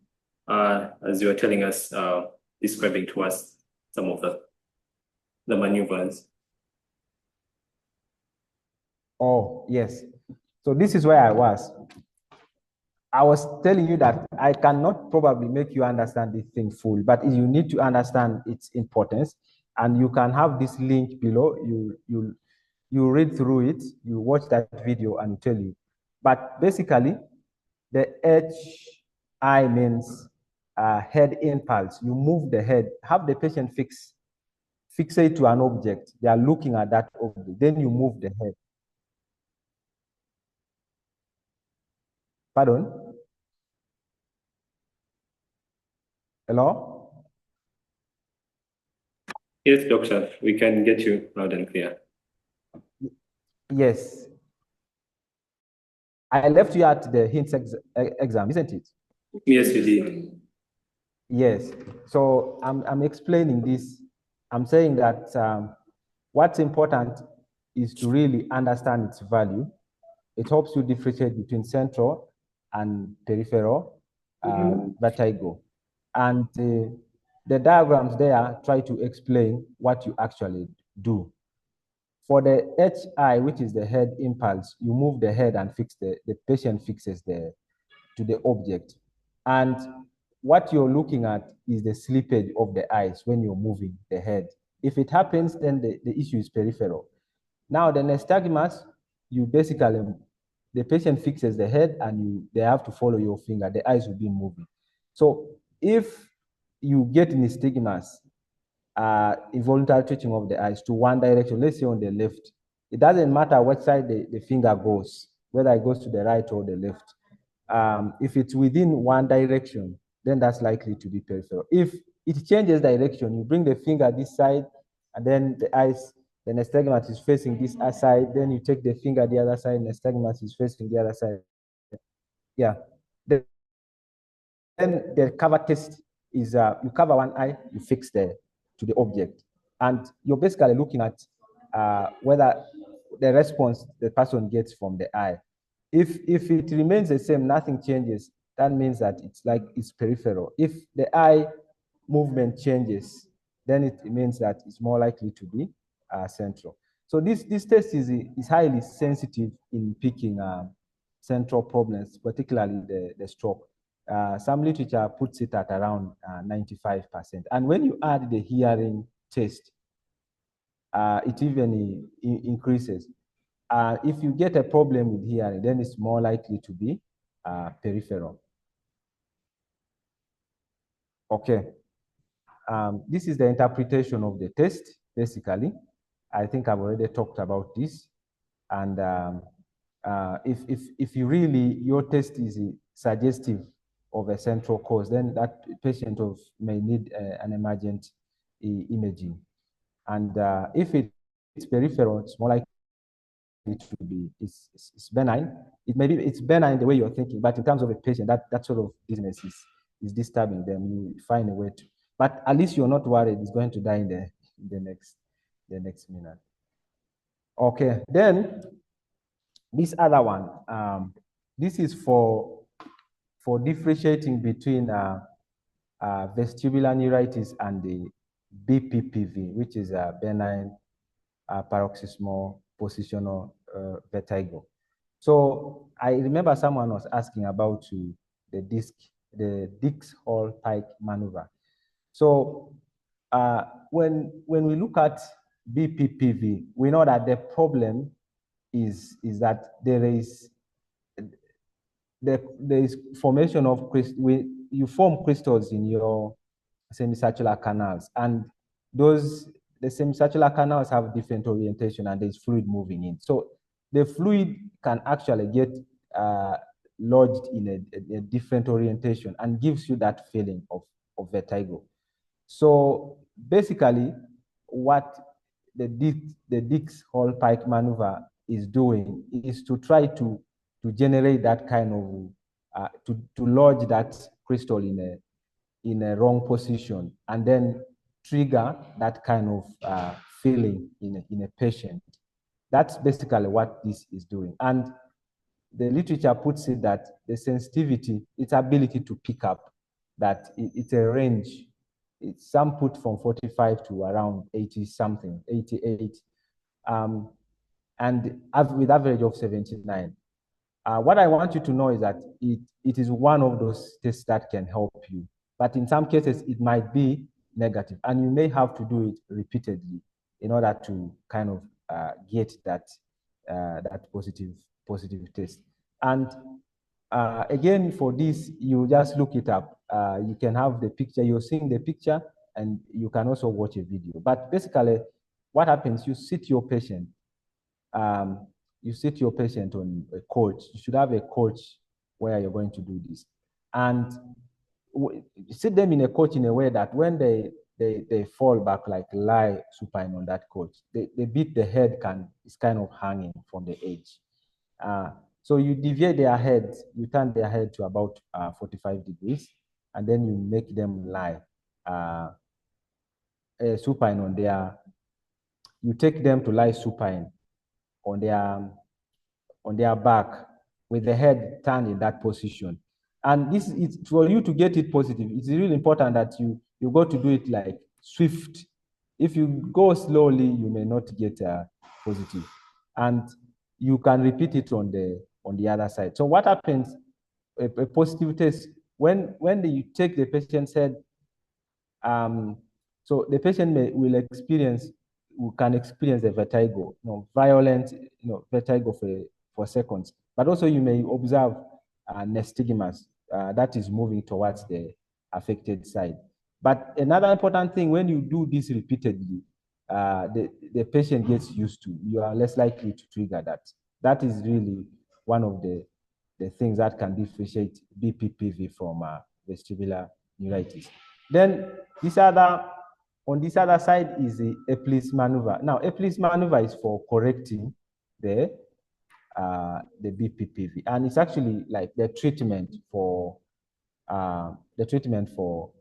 As you were telling us, describing to us some of the maneuvers. Oh, yes. So this is where I was. I was telling you that I cannot probably make you understand this thing full, but you need to understand its importance. And you can have this link below. You read through it, you watch that video and tell you. But basically, the HI means head impulse. You move the head, have the patient fixate to an object. They are looking at that object. Then you move the head. Pardon? Hello? Yes, doctor, we can get you loud and clear. Yes. I left you at the hints exam, isn't it? Yes, you did. Yes. So I'm explaining this. I'm saying that what's important is to really understand its value. It helps you differentiate between central and peripheral vertigo. And the diagrams there try to explain what you actually do. For the HI, which is the head impulse, you move the head and fix the patient fixes to the object. And what you're looking at is the slippage of the eyes when you're moving the head. If it happens, then the issue is peripheral. Now, the nystagmus, you basically, the patient fixes the head and they have to follow your finger. The eyes will be moving. So if you get nystagmus, involuntary twitching of the eyes to one direction, let's say on the left, it doesn't matter which side the finger goes, whether it goes to the right or the left. If it's within one direction, then that's likely to be peripheral. If it changes direction, you bring the finger this side, and then the eyes, the nystagmus is facing this side, then you take the finger the other side, nystagmus is facing the other side. Yeah. Then the cover test is you cover one eye, you fix to the object. And you're basically looking at whether the response the person gets from the eye. If it remains the same, nothing changes, that means that it's peripheral. If the eye movement changes, then it means that it's more likely to be central. So this test is highly sensitive in picking central problems, particularly the stroke. Some literature puts it at around 95%. And when you add the hearing test, it even increases. If you get a problem with hearing, then it's more likely to be peripheral. Okay. This is the interpretation of the test, basically. I think I've already talked about this. And if you really, your test is suggestive of a central cause, then that patient may need an emergent imaging. And if it's peripheral, it's more likely to be, it's benign. It's benign the way you're thinking, but in terms of a patient, that sort of dizziness is disturbing them. You find a way to, but at least you're not worried it's going to die in the next minute. Okay, then this other one, this is for differentiating between vestibular neuritis and the BPPV, which is a benign paroxysmal positional vertigo. So I remember someone was asking about the Dix-Hall-Pike maneuver. So when we look at BPPV, we know that the problem is that there is formation of you form crystals in your semicircular canals, and the semicircular canals have different orientation, and there's fluid moving in. So the fluid can actually get lodged in a different orientation and gives you that feeling of vertigo. So basically, what the Dix-Hall-Pike maneuver is doing is to try to generate that kind of to lodge that crystal in a wrong position and then trigger that kind of feeling in a patient. That's basically what this is doing. And the literature puts it that the sensitivity, its ability to pick up, that it's a range. It's some put from 45 to around 80 something, 88, and with average of 79. What I want you to know is that it is one of those tests that can help you. But in some cases, it might be negative, and you may have to do it repeatedly in order to kind of get that positive test. And again, for this, you just look it up. You can have the picture, you're seeing the picture, and you can also watch a video. But basically, what happens, you sit your patient on a couch. You should have a couch where you're going to do this. And sit them in a couch in a way that when they fall back, like lie supine on that couch, they beat the head is kind of hanging from the edge. So you deviate their head, you turn their head to about 45 degrees, and then you make them lie supine on you take them to lie supine on their back with the head turned in that position. And this is for you to get it positive. It's really important that you go to do it like swift. If you go slowly, you may not get positive. And you can repeat it on the other side. So what happens, a positive test, when you take the patient's head, so the patient can experience the vertigo, violent, vertigo for seconds. But also you may observe nystagmus that is moving towards the affected side. But another important thing, when you do this repeatedly, the patient gets used to, you are less likely to trigger that. That is really one of the things that can differentiate BPPV from vestibular neuritis. Then on this other side is the Epley's maneuver. Now, Epley's maneuver is for correcting the BPPV, and it's actually like the treatment for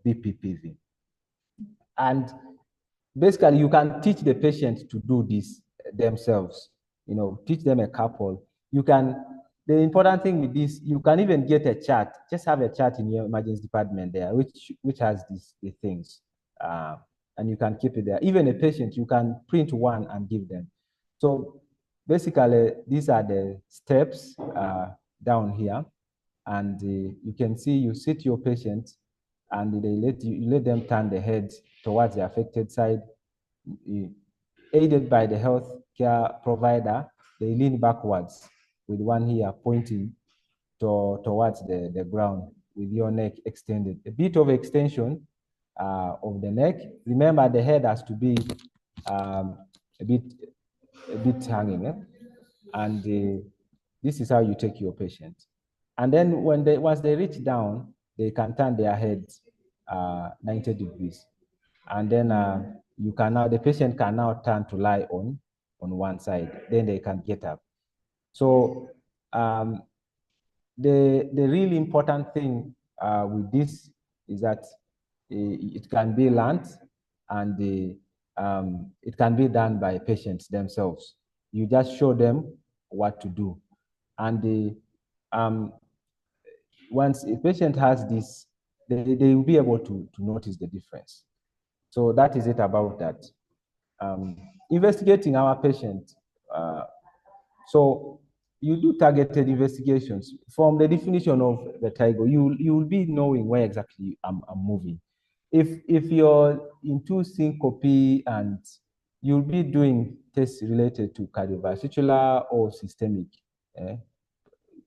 BPPV. And basically, you can teach the patient to do this themselves. Teach them a couple. The important thing with this, you can even get a chart. Just have a chart in your emergency department there, which has the things, and you can keep it there. Even a patient, you can print one and give them. So basically, these are the steps down here, and you can see you sit your patient, and you let them turn the head towards the affected side. Aided by the health care provider, they lean backwards with one here pointing towards the ground with your neck extended. A bit of extension of the neck. Remember, the head has to be a bit hanging. And this is how you take your patient. And then once they reach down, they can turn their heads 90 degrees. And then the patient can now turn to lie on one side. Then they can get up. So the really important thing with this is that it can be learned, and it can be done by patients themselves. You just show them what to do. And once a patient has this, they will be able to notice the difference. So that is it about that. Investigating our patient. So you do targeted investigations. From the definition of vertigo, you will be knowing where exactly I'm moving. If you're into syncope, and you'll be doing tests related to cardiovascular or systemic. It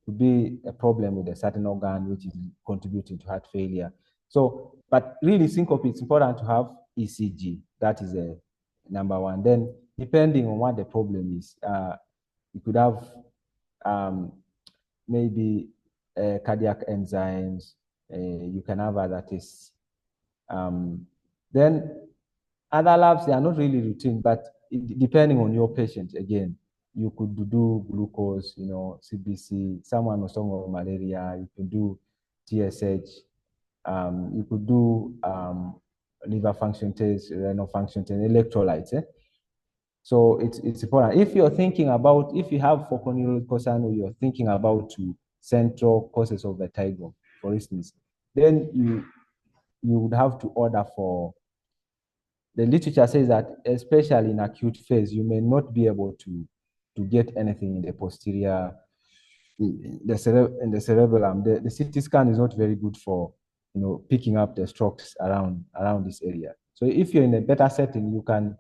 could be a problem with a certain organ which is contributing to heart failure. So, but really syncope, it's important to have ECG. That is a number one. Then, depending on what the problem is, you could have maybe cardiac enzymes. You can have other tests. Then other labs, they are not really routine, but depending on your patient again. you could do glucose, CBC, someone with some of malaria, you could do TSH, you could do liver function test, renal function test, electrolytes. So it's important. If you're thinking about, if you have focal concern or you're thinking about central causes of vertigo, for instance, then you would have to order for, the literature says that especially in acute phase, you may not be able to get anything in the posterior, in the cerebellum. The CT scan is not very good for, picking up the strokes around this area. So if you're in a better setting, you can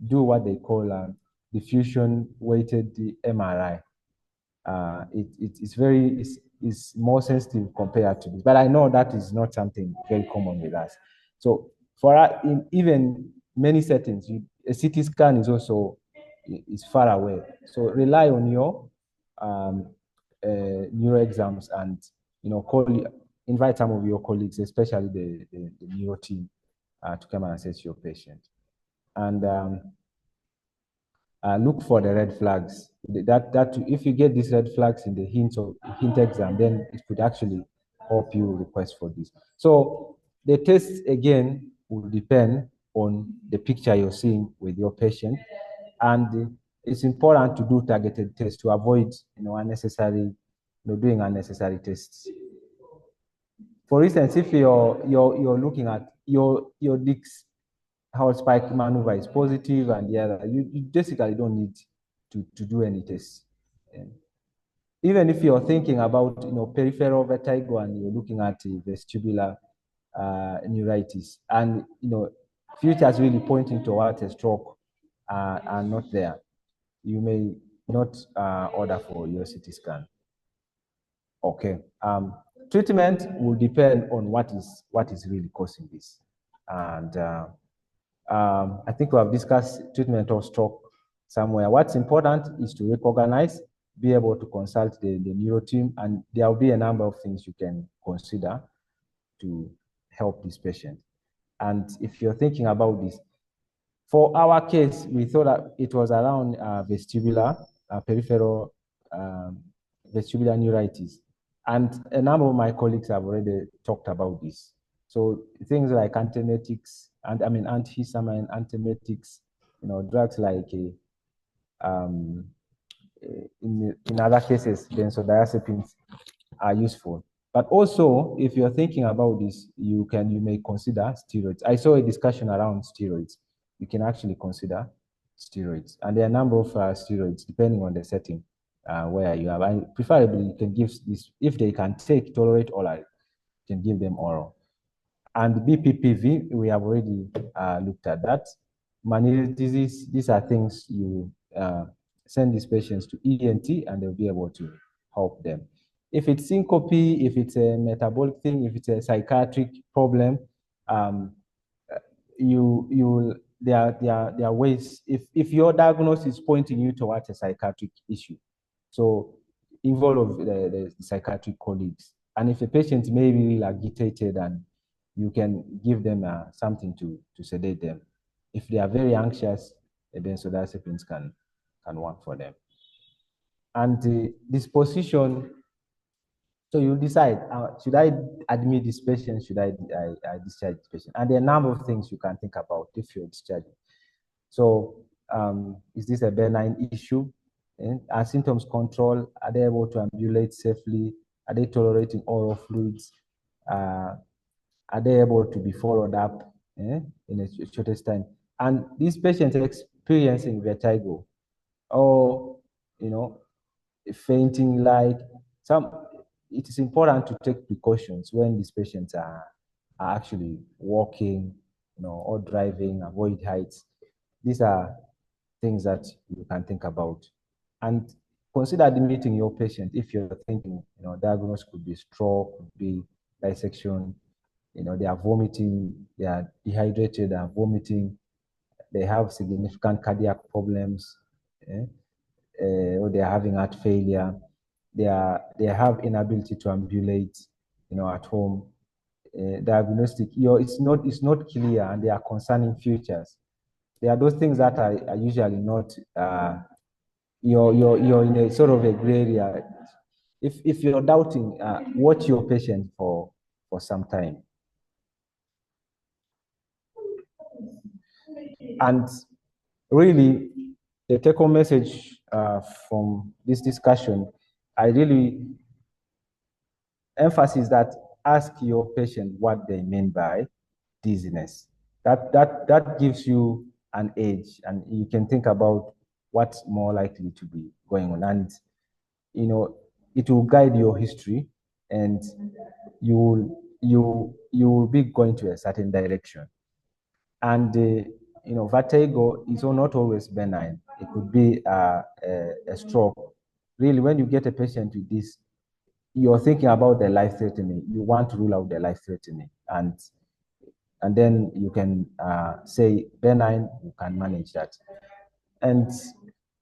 do what they call diffusion weighted MRI. It's more sensitive compared to this, but I know that is not something very common with us. So for us, in even many settings, a CT scan is also is far away. So rely on your neuro exams, and invite some of your colleagues, especially the neuro team, to come and assess your patient. And look for the red flags. That if you get these red flags in the hint exam, then it could actually help you request for this. So the tests again will depend on the picture you're seeing with your patient, and it's important to do targeted tests to avoid unnecessary doing unnecessary tests. For instance, if you're looking at your Dix how spike maneuver is positive and the other, you basically don't need to do any tests. Even if you're thinking about peripheral vertigo and you're looking at vestibular neuritis, and futures really pointing towards a stroke are not there, you may not order for your CT scan. Okay. Treatment will depend on what is really causing this, and I think we have discussed treatment of stroke somewhere. What's important is to recognize, be able to consult the neuro team, and there will be a number of things you can consider to help this patient. And if you're thinking about this, for our case, we thought that it was around vestibular, peripheral vestibular neuritis. And a number of my colleagues have already talked about this. So things like antiemetics, antihistamine, antiemetics, drugs like in other cases, benzodiazepines are useful. But also, if you're thinking about this, you may consider steroids. I saw a discussion around steroids. You can actually consider steroids, and there are a number of steroids depending on the setting where you have. And preferably, you can give this if they can tolerate oral. You can give them oral. And BPPV, we have already looked at that. Meniere's disease, these are things you send these patients to ENT and they'll be able to help them. If it's syncope, if it's a metabolic thing, if it's a psychiatric problem, there are ways, if your diagnosis is pointing you towards a psychiatric issue, so involve the psychiatric colleagues. And if a patient may be agitated, and you can give them something to sedate them. If they are very anxious, the benzodiazepines can work for them. And the disposition, so you decide, should I admit this patient, should I discharge this patient? And there are a number of things you can think about if you're discharging. So is this a benign issue? Are symptoms controlled? Are they able to ambulate safely? Are they tolerating oral fluids? Are they able to be followed up in a shortest time? And these patients are experiencing vertigo, or fainting, like it is important to take precautions when these patients are actually walking, or driving, avoid heights. These are things that you can think about. And consider admitting your patient if you're thinking, diagnosis could be stroke, could be dissection, they are vomiting, they are dehydrated, they are vomiting, they have significant cardiac problems, or they are having heart failure, they have inability to ambulate, at home. Diagnostic, it's not clear, and they are concerning futures. There are those things that are usually not you're in a sort of a gray area. If you're doubting, watch your patient for some time. And really, the take-home message from this discussion, I really emphasize that ask your patient what they mean by dizziness. That gives you an edge, and you can think about what's more likely to be going on. And it will guide your history, and you will be going to a certain direction. And vertigo is not always benign. It could be a stroke. Really, when you get a patient with this, you're thinking about the life-threatening. You want to rule out the life-threatening, and then you can say benign. You can manage that. And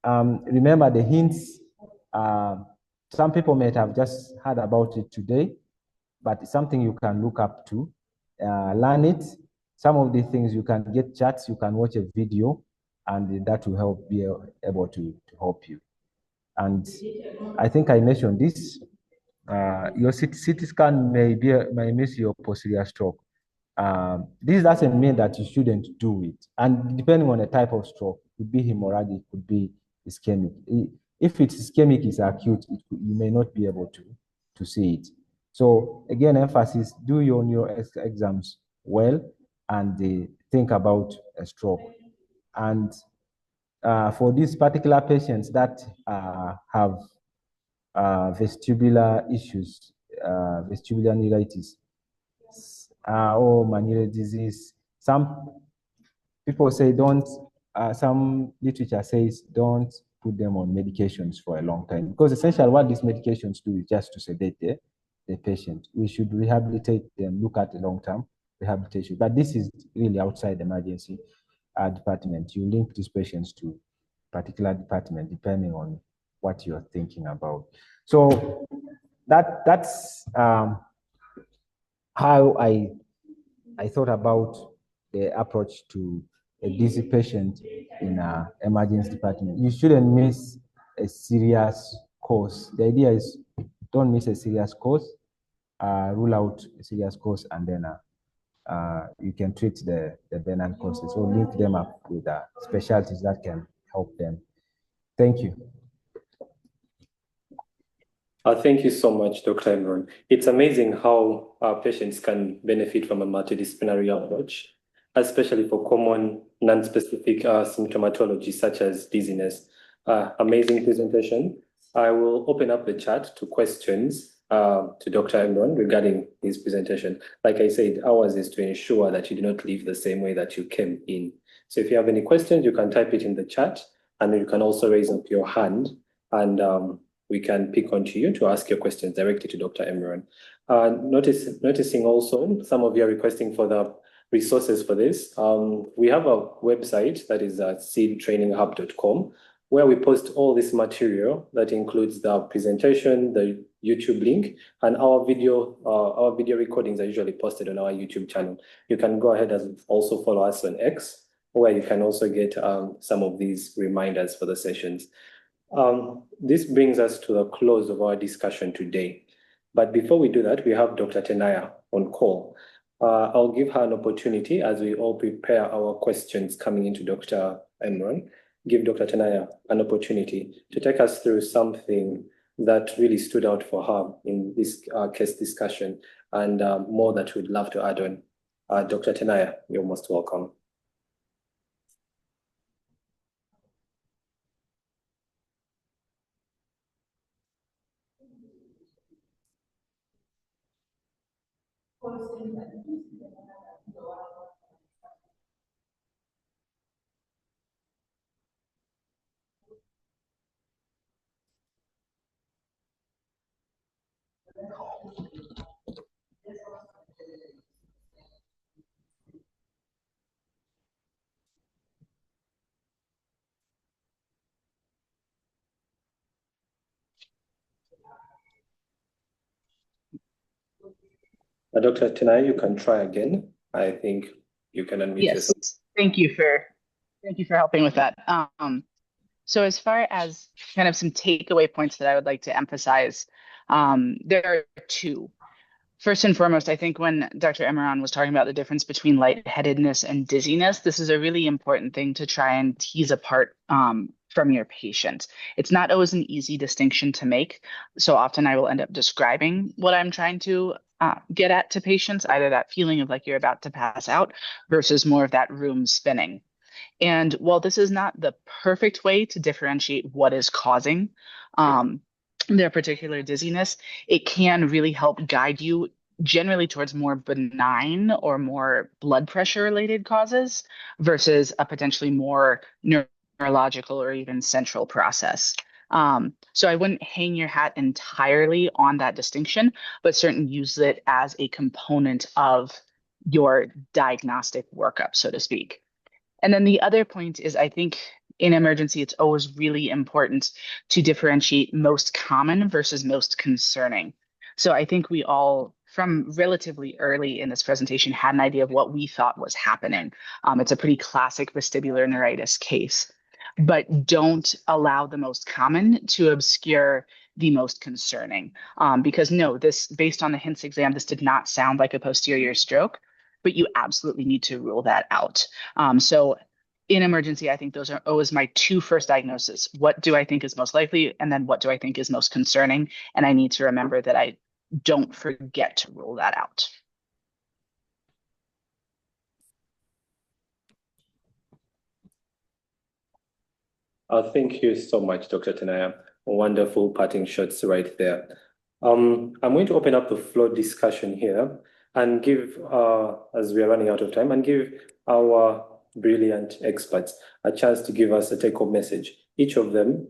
remember the hints. Some people might have just heard about it today, but it's something you can look up to, learn it. Some of the things you can get charts, you can watch a video, and that will be able to help you. And I think I mentioned this. Your CT scan may miss your posterior stroke. This doesn't mean that you shouldn't do it. And depending on the type of stroke, it could be hemorrhagic, it could be ischemic. If it's ischemic, it's acute, you may not be able to see it. So again, emphasis, do your exams well, and think about a stroke. And for these particular patients that have vestibular issues, vestibular neuritis, or Meniere's disease. Some people say some literature says don't put them on medications for a long time, because essentially what these medications do is just to sedate the patient. We should rehabilitate them, look at the long-term rehabilitation. But this is really outside the emergency department. You link these patients to particular department depending on what you're thinking about. So that's how I thought about the approach to a dizzy patient in an emergency department. You shouldn't miss a serious course. The idea is don't miss a serious course, rule out a serious course, and then you can treat the benign courses or link them up with specialties that can help them. Thank you. Thank you so much, Dr. Imran. It's amazing how our patients can benefit from a multidisciplinary approach, especially for common non-specific symptomatology such as dizziness. Amazing presentation. I will open up the chat to questions to Dr. Imran regarding his presentation. Like I said, ours is to ensure that you do not leave the same way that you came in. So if you have any questions, you can type it in the chat, and you can also raise up your hand, and we can pick onto you to ask your questions directly to Dr. Imran. Noticing also, some of you are requesting for the resources for this. We have a website that is seedtraininghub.com, where we post all this material that includes the presentation, the YouTube link, and our video recordings are usually posted on our YouTube channel. You can go ahead and also follow us on X, where you can also get some of these reminders for the sessions. This brings us to the close of our discussion today. But before we do that, we have Dr. Tenaya on call. I'll give her an opportunity as we all prepare our questions coming into Dr. Imran. Give Dr. Tenaya an opportunity to take us through something that really stood out for her in this case discussion, and more that we'd love to add on. Dr. Tenaya, you're most welcome. Dr. Tenaya, you can try again. I think you can unmute yourself. Thank you for helping with that. So as far as kind of some takeaway points that I would like to emphasize, there are two. First and foremost, I think when Dr. Emeron was talking about the difference between lightheadedness and dizziness, this is a really important thing to try and tease apart from your patient. It's not always an easy distinction to make. So often I will end up describing what I'm trying to get at to patients, either that feeling of like you're about to pass out versus more of that room spinning. And while this is not the perfect way to differentiate what is causing their particular dizziness, it can really help guide you generally towards more benign or more blood pressure related causes versus a potentially more neurological or even central process. So I wouldn't hang your hat entirely on that distinction, but certainly use it as a component of your diagnostic workup, so to speak. And then the other point is, I think in emergency, it's always really important to differentiate most common versus most concerning. So I think we all, from relatively early in this presentation, had an idea of what we thought was happening. It's a pretty classic vestibular neuritis case, but don't allow the most common to obscure the most concerning. Because no, this, based on the HINTS exam, this did not sound like a posterior stroke, but you absolutely need to rule that out. So in emergency, I think those are always my two first diagnoses. What do I think is most likely? And then what do I think is most concerning? And I need to remember that I don't forget to rule that out. Thank you so much, Dr. Tenaya. Wonderful parting shots right there. I'm going to open up the floor discussion here and give, as we are running out of time, and give our brilliant experts a chance to give us a take-home message. Each of them,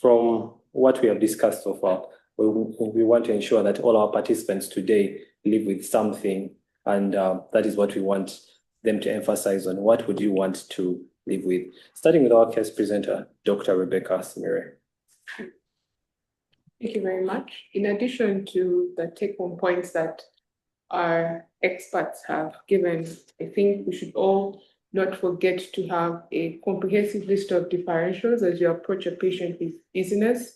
from what we have discussed so far, we want to ensure that all our participants today live with something, and that is what we want them to emphasize on. What would you want to live with? Starting with our case presenter, Dr. Rebecca Simire. Thank you very much. In addition to the take-home points that our experts have given, I think we should all not forget to have a comprehensive list of differentials as you approach a patient with dizziness,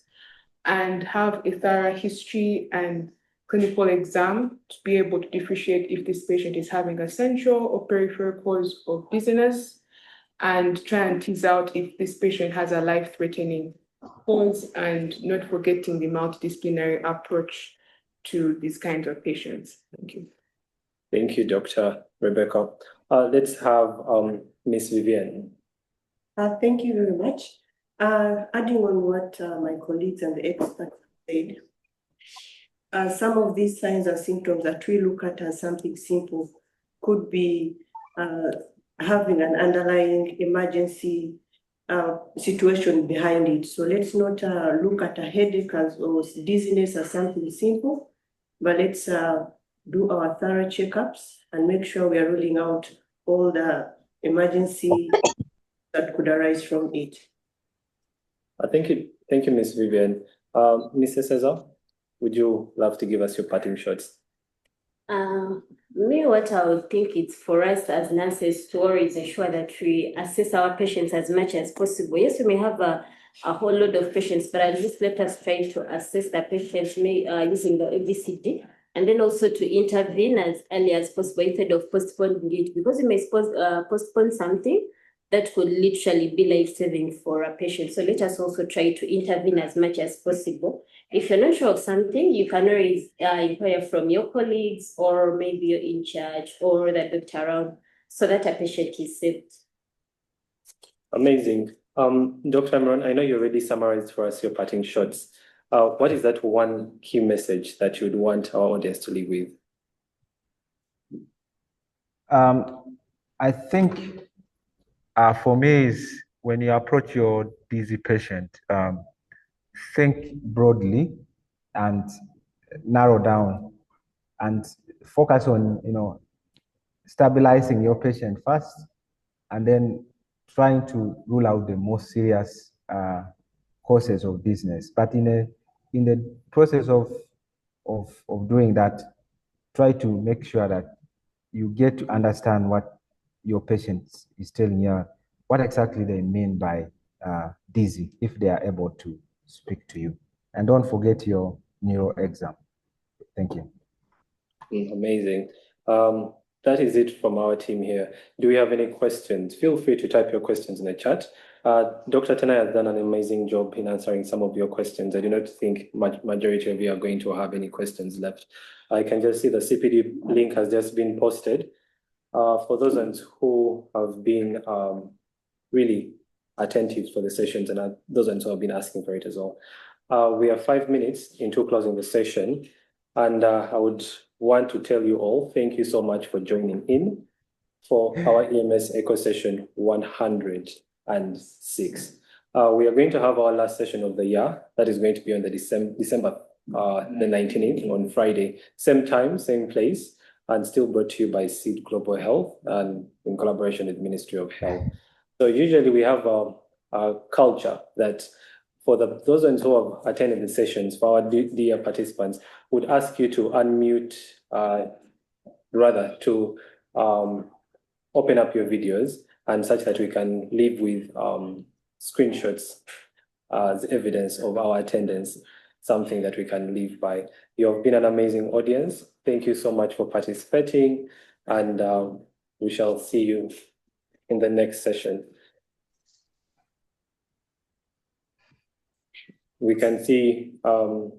and have a thorough history and clinical exam to be able to differentiate if this patient is having a central or peripheral cause of dizziness, and try and tease out if this patient has a life-threatening cause, and not forgetting the multidisciplinary approach to these kinds of patients. Thank you. Thank you, Dr. Rebecca. Let's have Ms. Vivian. Thank you very much. Adding on what my colleagues and the experts said, some of these signs and symptoms that we look at as something simple could be having an underlying emergency situation behind it. So let's not look at a headache or dizziness as something simple, but let's do our thorough checkups and make sure we are ruling out all the emergency that could arise from it. Thank you, Ms. Vivian. Mr. Cesar, would you love to give us your parting shots? What I would think it's for us as nurses to always ensure that we assess our patients as much as possible. Yes, we may have a whole lot of patients, but at least let us try to assess the patients using the ABCD, and then also to intervene as early as possible instead of postponing it, because we may postpone something that could literally be life-saving for a patient. So let us also try to intervene as much as possible. If you're not sure of something, you can always inquire from your colleagues or maybe you're in charge or the doctor around, so that a patient is saved. Amazing. Dr. Emeron, I know you already summarized for us your parting shots. What is that one key message that you'd want our audience to leave with? I think for me is when you approach your dizzy patient, think broadly and narrow down and focus on, stabilizing your patient first, and then trying to rule out the most serious causes of dizziness. But in the process of doing that, try to make sure that you get to understand what your patient is telling you, what exactly they mean by dizzy if they are able to speak to you. And don't forget your neuro exam. Thank you. Amazing. That is it from our team here. Do we have any questions? Feel free to type your questions in the chat. Dr. Tanai has done an amazing job in answering some of your questions. I do not think majority of you are going to have any questions left. I can just see the CPD link has just been posted. For those ones who have been really attentive for the sessions and those ones who have been asking for it as well. We are 5 minutes into closing the session, and I would want to tell you all, thank you so much for joining in for our EMS Echo Session 106. We are going to have our last session of the year. That is going to be on the December the 19th on Friday, same time, same place, and still brought to you by Seed Global Health and in collaboration with the Ministry of Health. So usually we have a culture that for those ones who have attended the sessions, for our dear participants, would ask you to unmute, rather to open up your videos and such that we can leave with screenshots as evidence of our attendance, something that we can live by. You have been an amazing audience. Thank you so much for participating, and we shall see you in the next session. We can see Okelo